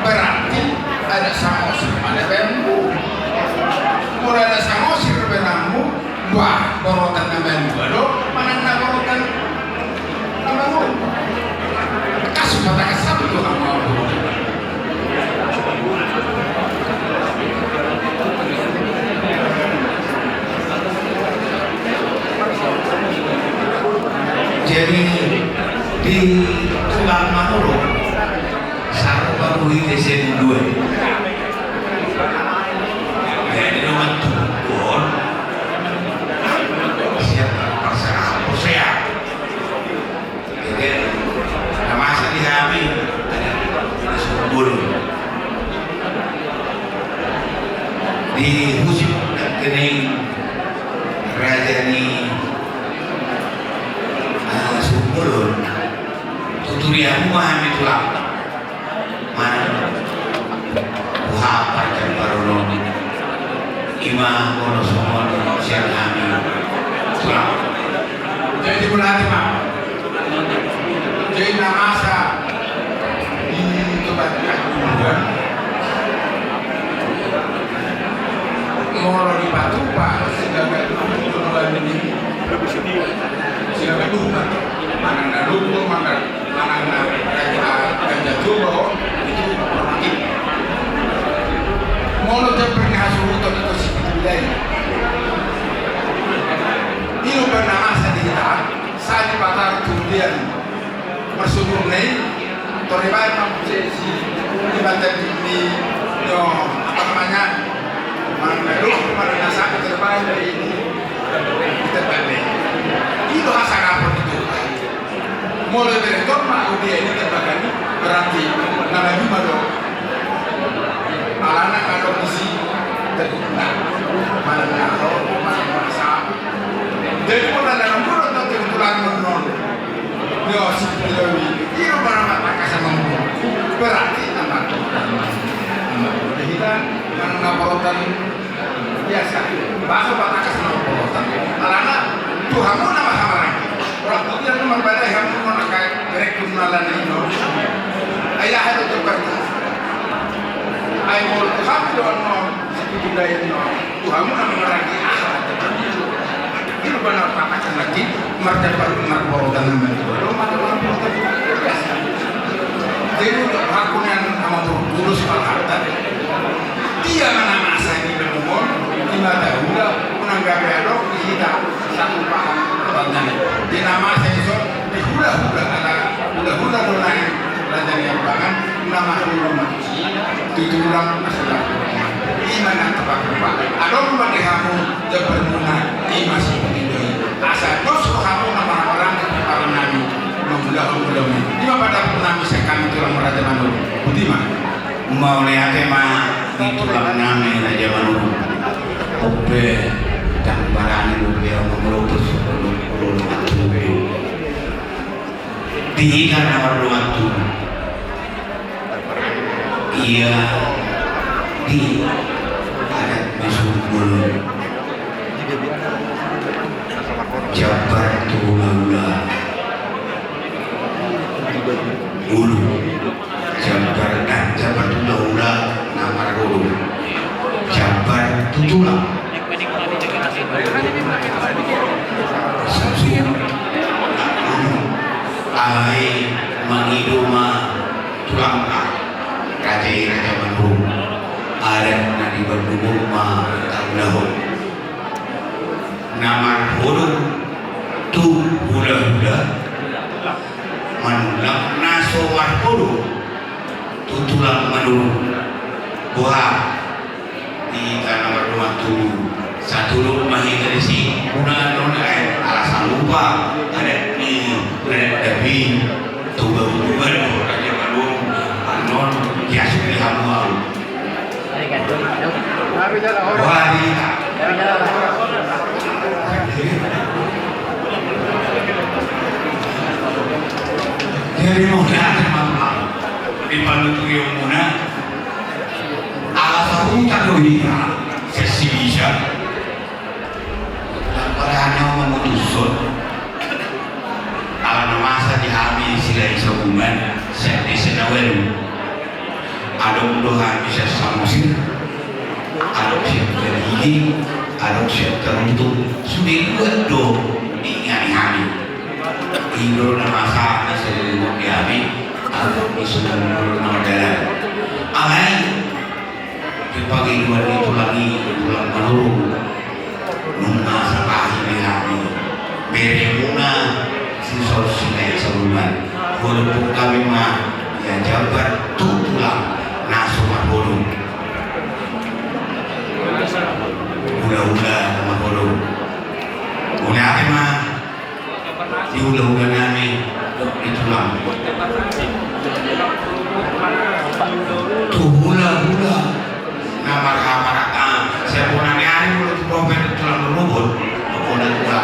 berarti ada samosir ada bambu mulai ada samosir benamu wah borotan na bambu ado mana na borotan bambu kasu kata kasar itu kamu jadi di tulang Manuro satu bakui desen dua jadi nomor tukun siapa pasal posea jadi nama asal di kami ada di Subur di musim kening Rajani Subur tuturiamu memahami tulang mana apa yang baru imam kono semua siang kami tulang jadi berarti mak Jadi masa di tempat kajuan mau di batu pak silakan turunan ini silakan turunan mana naluto mana raja coba itu hormati mau lo pernah hasuruto itu sipilai ini pernah masa di kita saat di pasar kemudian masuk nih toribai mampu si di banten di apa namanya mana nasa terbaik dari ini kita balik itu asal apa itu mulai dari torma dia ini terbakar berarti nama lima dong alana kalau isi terguna mana naro mana masa jadi pun ada nomor atau kebetulan non yo si pelowi itu mana mata kasar mampu berarti nama kita mana porotan biasa bahasa batakas nama porotan alana Tuhanmu nama sama orang putih yang membaca yang menggunakan mereka kenalan ini ayah itu terbantu ayah mau Tuhan doang seperti budaya ini Tuhanmu nama orang ini benar batakas lagi martabat porotan nama itu martabat porotan biasa jadi untuk hakun yang sama berurus harta dia mana masa ini berumur 5 tahun udah menanggapi adok kita satu paham pertanyaan di nama saya itu di hula-hula ada hula-hula donai belajar yang banget nama rumah tuturan masalah iman yang tepat adok rumah di kamu berguna di masih begitu asal dos kamu nama orang para nabi mudah-mudahan lima pada nami sekali tulang raja manur Budiman mau lihat tema tulang nami raja manur oke dan barang itu yang memelukis di karena waktu ia di adat masuk Jabar Tulula Ulu Jabar dan Jabar Tulula nama Ulu Jabar Tutula ai mengiduma tulang raja Manurung adat nadi berdumur ma tahun nama hulu tu hula-hula manulang naso warhulu tu tulang Manurung buah di tanah berdua tu satu rumah dari si guna alasan lupa ada ni tapi tuba raja Manurung anon kiasu di hamuau wanita jadi mau lihat mama di panutu yang muna alasan tak dohita sesi bisa Parano memutuskan ala masa dihami sila isabuman sa isinawel adong doha bisa samusir adong siya terhigi adong siya teruntung sudah dua do ingani-hani hingga na masa na sila dihami adong isunod na madalan alay dipag-iwan ito lagi pulang Manurung nunga sa kahit hami mere muna si sosya sa bulan walaupun kami mah yang Jabar tutulang naso mahulung hula-hula mahulung mula akin mah di hula-hula namin itulang hula-hula na marha-maraka siya po nangyari mo ito prophet itulang lumubot ako na ito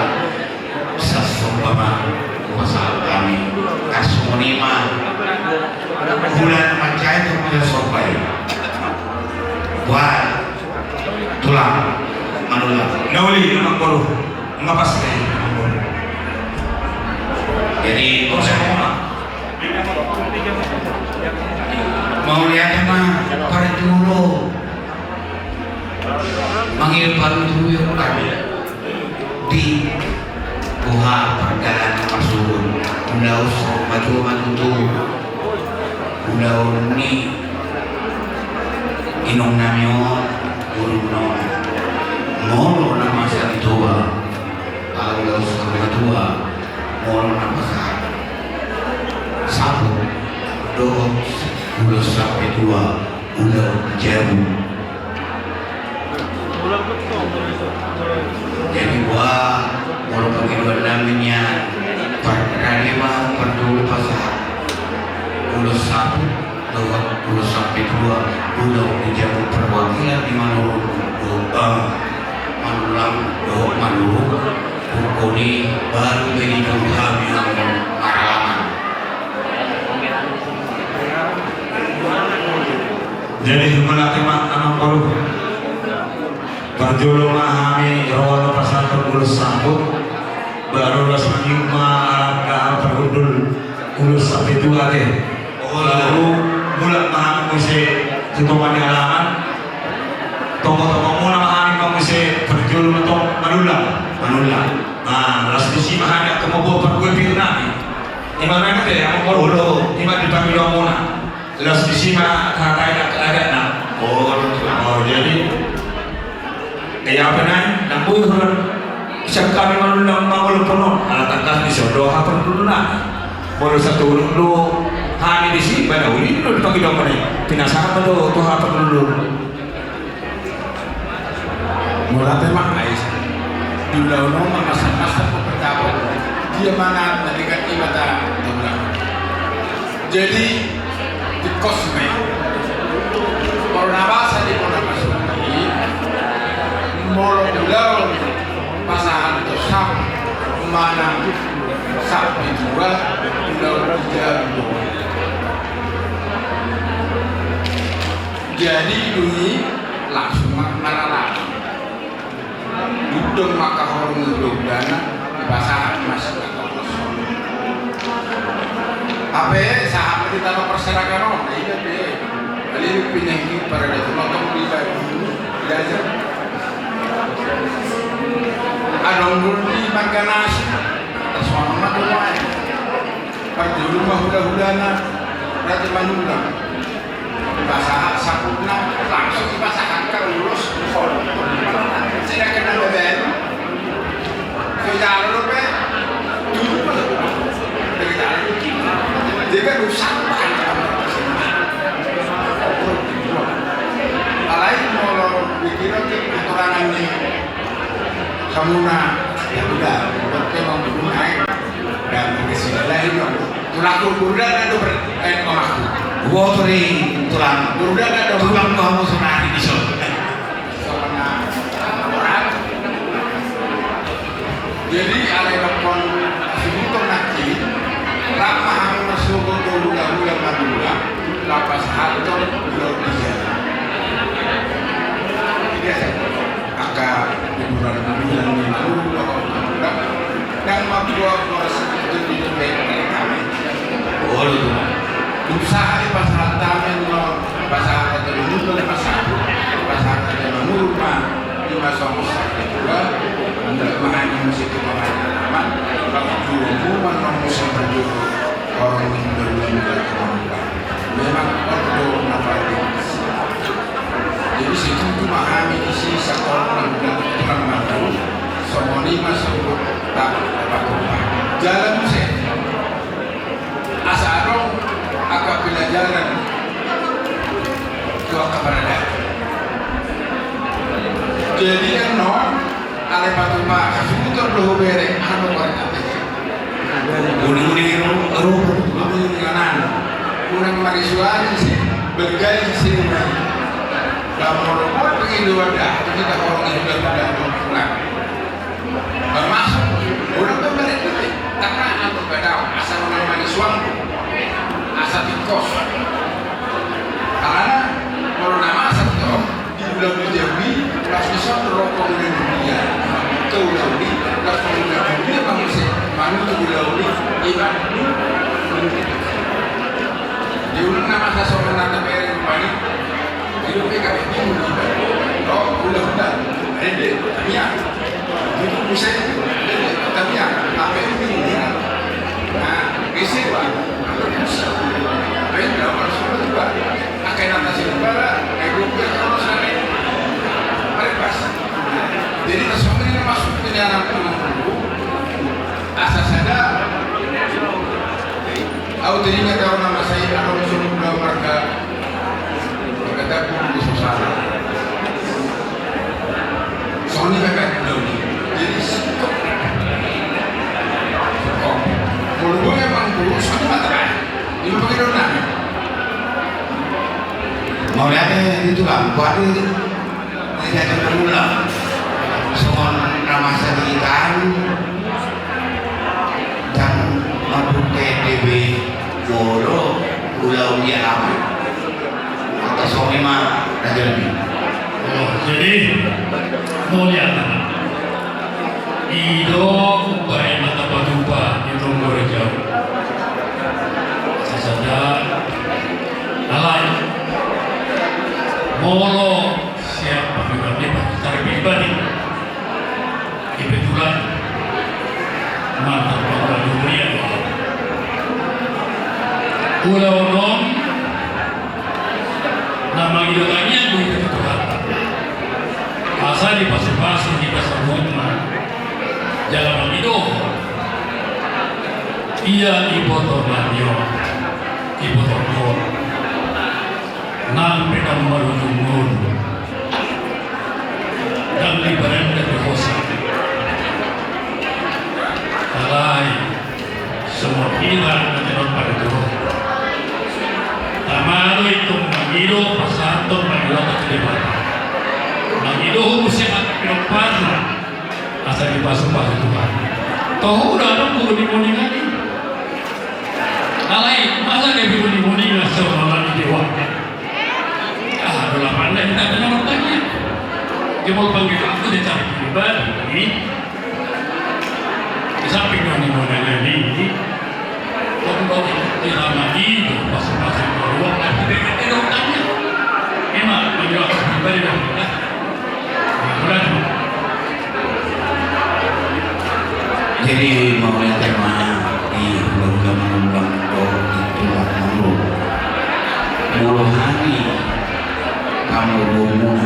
sa sumpama pasal kami kasunima bulan macam itu punya sopai buat tulang manulang Nauli anak baru ngapas jadi proses mau lihat mah para juro manggil baru tuyul kami di buha perjalanan pasun undau maju matutu undau ni inong namyon uruno molo nama sa tua undau sa tua molo nama sa satu dua udah sampai dua udah jauh jadi wah kalau pergi dua namanya perkara perdulu pasar udah satu dua udah sampai dua udah jauh perwakilan di Manurung Manulang Manurung Bukoni baru ini juga bilang arahan. Jadi melatih anak baru berjulung mahami rawat pasal terulus sambut baru las menyuma alat pergudul ulus sampai dua deh lalu mulai mahami muse setuman halaman toko-toko mula mahami muse berjulung atau manulang nah las disi mahami atau mau buat pergudul nami imana kete yang mau ulo imana dipanggil muna las disima kakak ada nak jadi kayak apa nih nampu isang kami manulang mangul penuh alat tangkas di sodoha dulu nak baru satu dulu hari di sini pada uli dulu dipanggil apa nih pinasahan tuh apa dulu mulai mah ais di undang-undang masa-masa pertama dia mana mendekat ibadah jadi di kosme Bornabasa di Bornabasuni molo pulau pasangan itu sam mana sampai juga pulau jauh jadi ini langsung marah duduk maka horong dana di pasangan masih apa sahabat kita mau perserakan iya deh kali ini penyakit pada itu nonton di belajar ada di Marganas atas nama doa pada rumah hula-hulana Raja Manula bahasa sapuna langsung bahasa angka lulus tidak kena beben tidak lupa jika usahakan lain mau bikin aturan ini samuna ya udah berarti mau naik dan kesini lain tulang kurudan ada beromahku Gua beri tulang kamu sunah di sana. Jadi ada dokter sebutkan nanti lama masuk ke bulan Madura lapas harto bulan dia agak bulan ini dan Madura proses itu di kami usaha di pasar tamen pasar atau pasar rumah di masa juga untuk mengenai musik pemahaman waktu rumah musik berjuru orang yang berbeda memang perlu nafas jadi situ memahami isi sekolah dan teman-teman semua lima sebut tak dapat jalan musik asal agak pelajaran dua keberadaan jadi kan ale batu pak sebutan loh bere anu kata Uni kanan kurang marisuan sih bergaya di sini kalau mau pergi dua dah kita orang yang sudah pulang masuk orang berbeda karena anu beda asal orang marisuan asal tikos karena kalau nama asal itu di bulan Jawi langsung rokok Indonesia ke Ulauli langsung Indonesia manusia manusia Ulauli iman di ulang nama asal seorang pani itu PKB ini oh udah ada tanya itu bisa tanya apa ini nah bisa pak bisa apa yang dapat semua juga akan atasi juga kayak gue kalau sana ada pas jadi sesuatu ini masuk ke dalam dulu asas ada aku tadinya tahu nama saya kalau suruh warga berkata pun di susana soalnya kakak belum jadi stop kalau gue emang dulu soalnya mata ini pakai dona mau lihat itu kan buat itu tidak ada ulang semua ramah ikan dan mabuk TDB bolo pulau dia lama atau suami mah raja lebih jadi mau lihat Ido baik mata padupa itu jauh saja alay molo siapa pribadi cari pribadi kebetulan mantap pada dunia pulau non nama idolanya begitu Tuhan asal di pasi-pasi di pasar Butman jalan itu ia ibu tornado ibu tornado nang pedang marunungun dan libaran dari kosa alay semua hilang menurut pada turun tamaro itu mangiro pasanton mangiro keterlibatan mangiro humusnya pinopana asal dipasung-pasung Tuhan toh udah ada muni-muni alay masa dia muni-muni seorang dewa adalah pandai kita ada nomor tanya dia mau panggil aku dia cari pribadi di samping ini kok tidak lagi itu pasang-pasang keluar tapi dia nomor tanya emang panggil aku pribadi dong jadi mau lihat temanya di bulan itu mulu hari kamu ngomong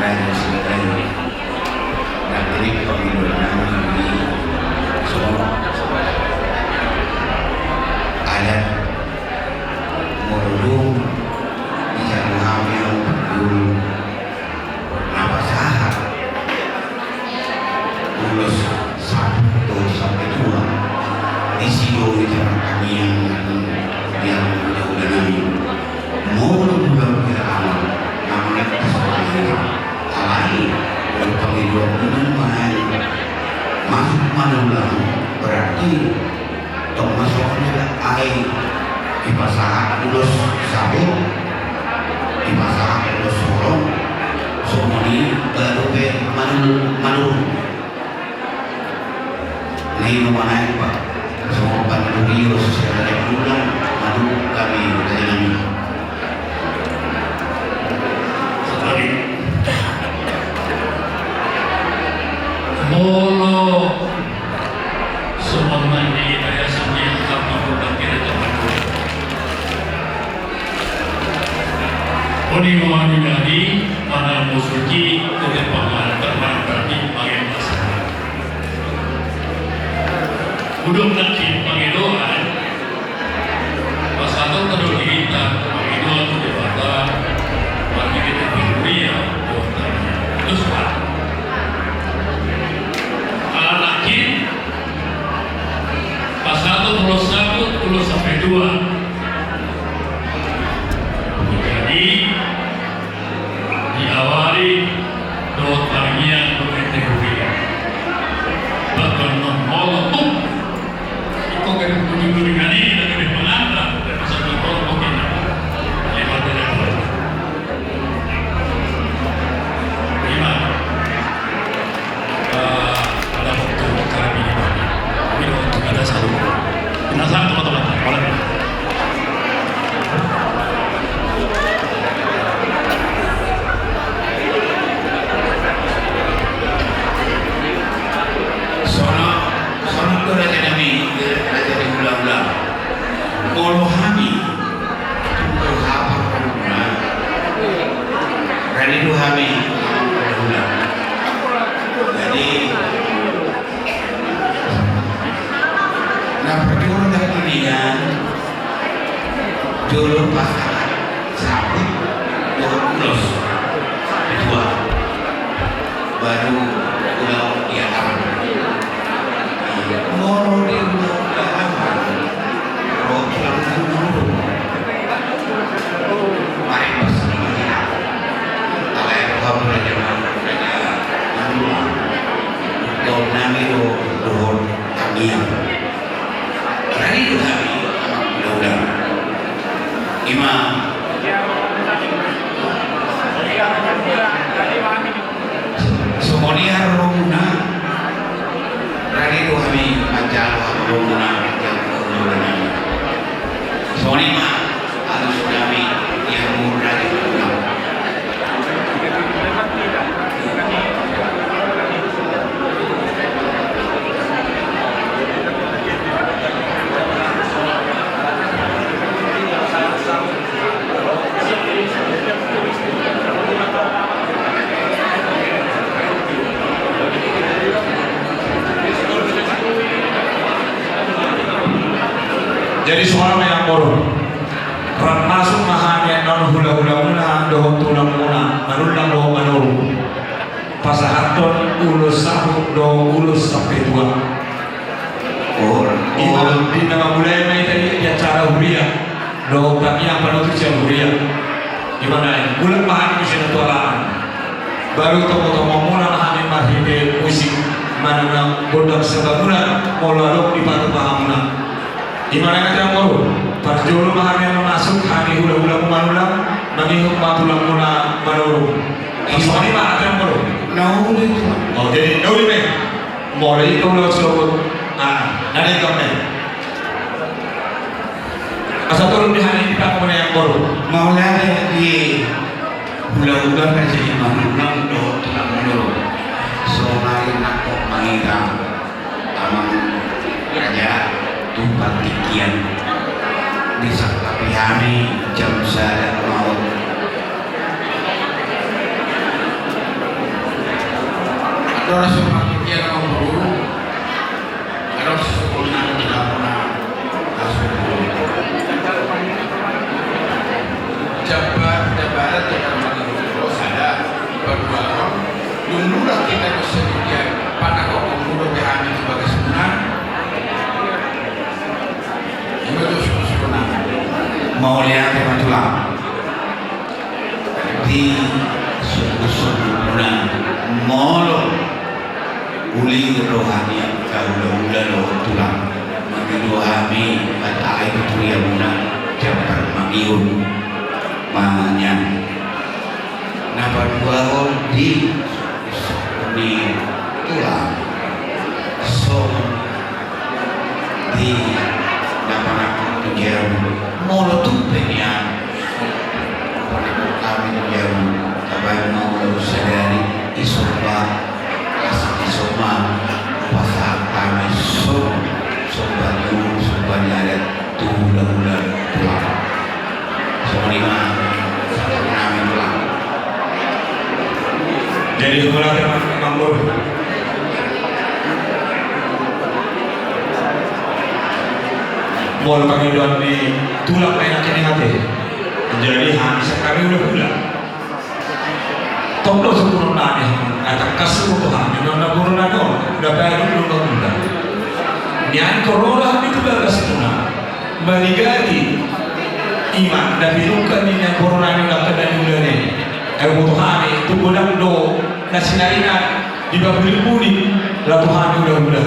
dan sebagainya dan dari penggunaan ini semua ada mulu bisa mengambil dulu nama sahab lulus 1 sampai 2 di sido itu kami yang udah nami mulu bulan awal alai penghidupan minuman masuk manulang berarti tong masuknya air di pasar ulus sabut di pasar ulus sorong semua ini baru ke manu ini mana pak semua pandu bios secara bulan manu kami dari molo semua ini saya sendiri kamu bukan kira teman Oni mawani ngadi mana musuki ke pangan teman berarti pangen masalah udah nanti pangedoan pasal terus kita pangedoan tu debata bagi kita dunia terus pak alakin pasal 21 sampai 2 jadi diawali dotarnya berkategori bahkan non-molotum itu kan kuning-kuningan ini dari pengantar dan pasal mungkin lewat telepon gimana ada waktu kami ini waktu ada satu penasaran teman-teman boleh Nah perjuangan kemudian dulu pasangan sabut terus dua baru udah dialam mau di udah roh lalu mari bersama alai kamu raja do nami do kami hari itu kami udah imam semuanya romuna hari itu kami macam romuna semuanya harus kami yang murah di dalam Jadi soal yang baru ran masuk mahanya non hula-hula muna dohon tulang muna manulang dohon manuru pasahaton ulus satu dohon ulus sampai dua imam di nama budaya mai tadi dia cara huria dohon kami yang penuh itu huria gimana bulan mahani bisa tualaan baru tomo-tomo muna mahani mahide musik mana bodak sebabuna mau lalu di patu pahamuna gimana yang mau pas dulu mahami yang masuk hari hula-hula manulang nami matulang muna manuru ini mah ada yang mau nauli oh jadi nauli me mulai itu lo sebut ada yang kau asal turun di hari kita kemudian yang baru mau lihat di hula-hula aja imam do tulang manuru soalnya nak mengira amang raja tumpang tikian bisa tapi kami jam saya mau ada rasa tikian mau berburu ada sekolah tidak pernah langsung jabat tidak menurut ada berdua orang dulu kita bisa tikian pada kok menurut kami sebagai sebenarnya mau lihat tema tulang di suku-suku molo uli rohani kaula lo tulang mengilu kami pada air tuya muna jabar mangiun manyan napa dua di tulang so di napa tujuan molo tumpenya kami tujuan kabar mau sadari isopa isoma pasal kami sobat nyari tulang semua kami tulang jadi sekolah teman kampur mau kami doang di tulang enak ini hati jadi habis kami udah pulang tolong sebelum nanya atau kasih untuk kami nona corona dong udah bayar dulu nona nian corona itu bagus nona meligali iman dan birukan ini corona ini udah kena dulu nih butuh kami itu bulan do nasi narina di bawah beli lalu kami udah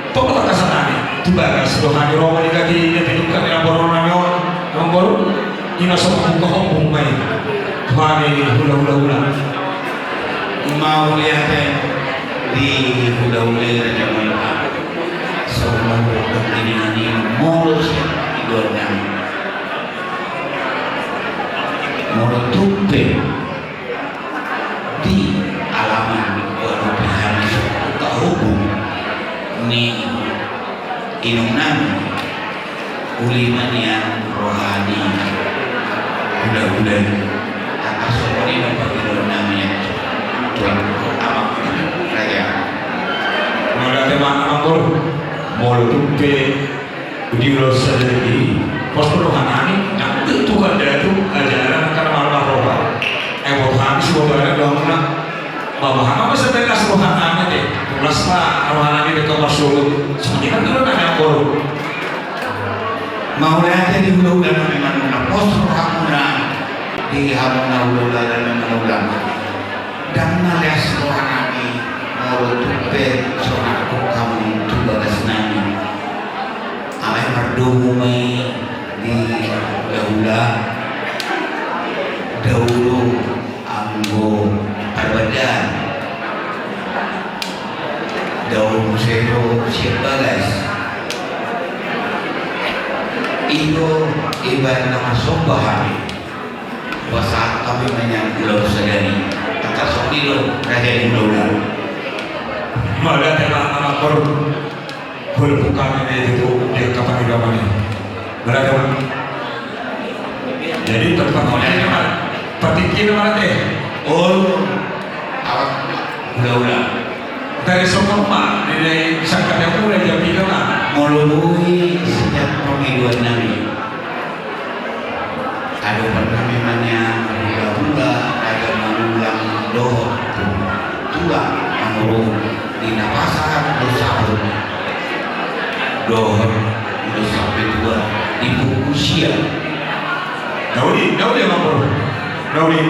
tolong tak kesanani itu bagus do kami Roma dikati dia birukan yang corona yang baru ini sama hukum main kami hula mau lihat di hula-hula Raja Malaka semua produk ini mulus tidurnya mulus tupe di alaman perubahan hubung ni inunan uliman yang rohani hula-hula atas semua ini dapat tidur namanya Tuhan amak raja ada tema ampun molo tupe udiro sadari pos rohanani nak itu ada tu ajaran karena malah roha rohani si bodoh dong nak bahwa apa sebenarnya rohanani deh lasma rohanani dekat masuk sebenarnya dulu nanya korup mau lihat di ulang memang pos rohamuna di hamuna ulang memang dan nalias rohanani mau tupe sonaku kamu tu balas nami amai merdumai di dahulu anggo perbadan dahulu sero siap balas itu ibarat nama sombahan bahasa kami menyangkul sedari kata sokilo raja di ulang malah telah anak korup bukan ini itu dia kapan ini berada jadi tempat olehnya mana petikir mana teh awak ulang dari semua dari sangkat yang mulai jam 3 lah melalui sejak pemiluan Nabi ada perkahwimannya hula-hula ada mengulang doa tua menurut di napasan bersahur doa udah sampai tua di buku siang Daudi apa bro? Daudi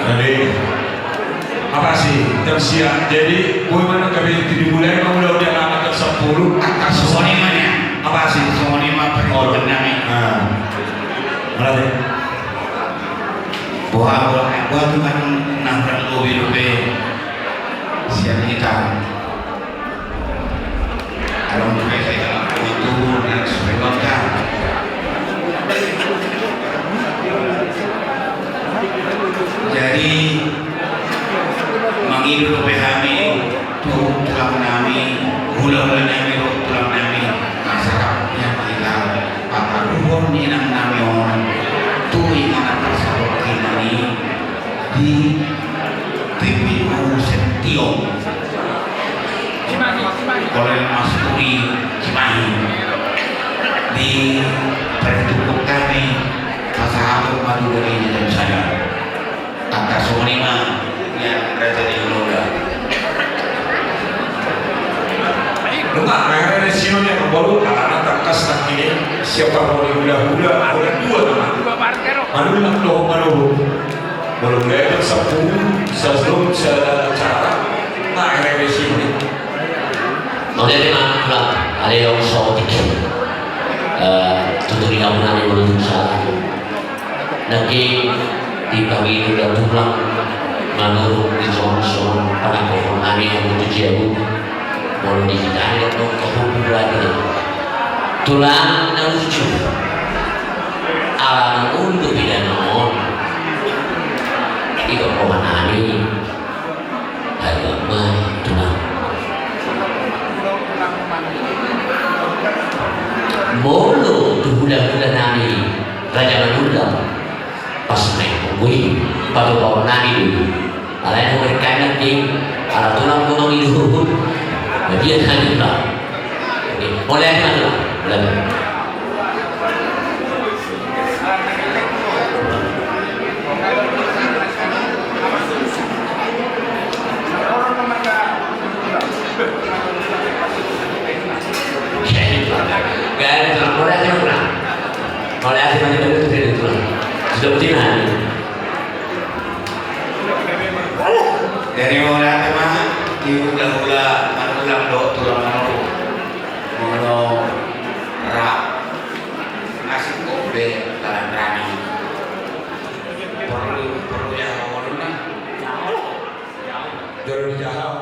jadi apa sih tersiap jadi bagaimana kami dimulai kamu udah lama ke 10 atas sonimanya apa sih sonima perikatan Nabi malah deh buat Tuhan nangkap luwe siang kita kalau mereka saya itu dan sebagainya jadi mengidu PHMI tulang nami hula-hula nami tulang nami masyarakat kita pakar ruhun inang nami on tu ingat tersebut ini di PPU Setiong oleh Mas Puri Cimahi di perhitungan kami pasahabat Madura ini dan saya kata sonima yang berada di Uloga lupa akhirnya sinonya membawa anak tangkas nak ini siapa mau hula-hula ada 2 nama manulang loh baru dia 10 sebelum cara nah akhirnya sini Maksudnya mah ada yang sotik tutup kamunan yang belum salah nanti dibagi udah pulang menurut di soal pada kami yang begitu jauh mau dihindari atau kehubung lagi tulang dan lucu alam untuk tidak non itu pemanani agama tulang bolo tu bulan-bulan nani raja Manula pas main pungui pada bawa nani dulu ala yang mereka nanti ala tulang itu dia nani lah boleh mana boleh Kalau ada yang tidak betul itu sudah betul hari. Dari mulai tema di hula-hula manulang do tulang mono rak nasi kobe dalam rani perlu ya mono na Jordi Jaha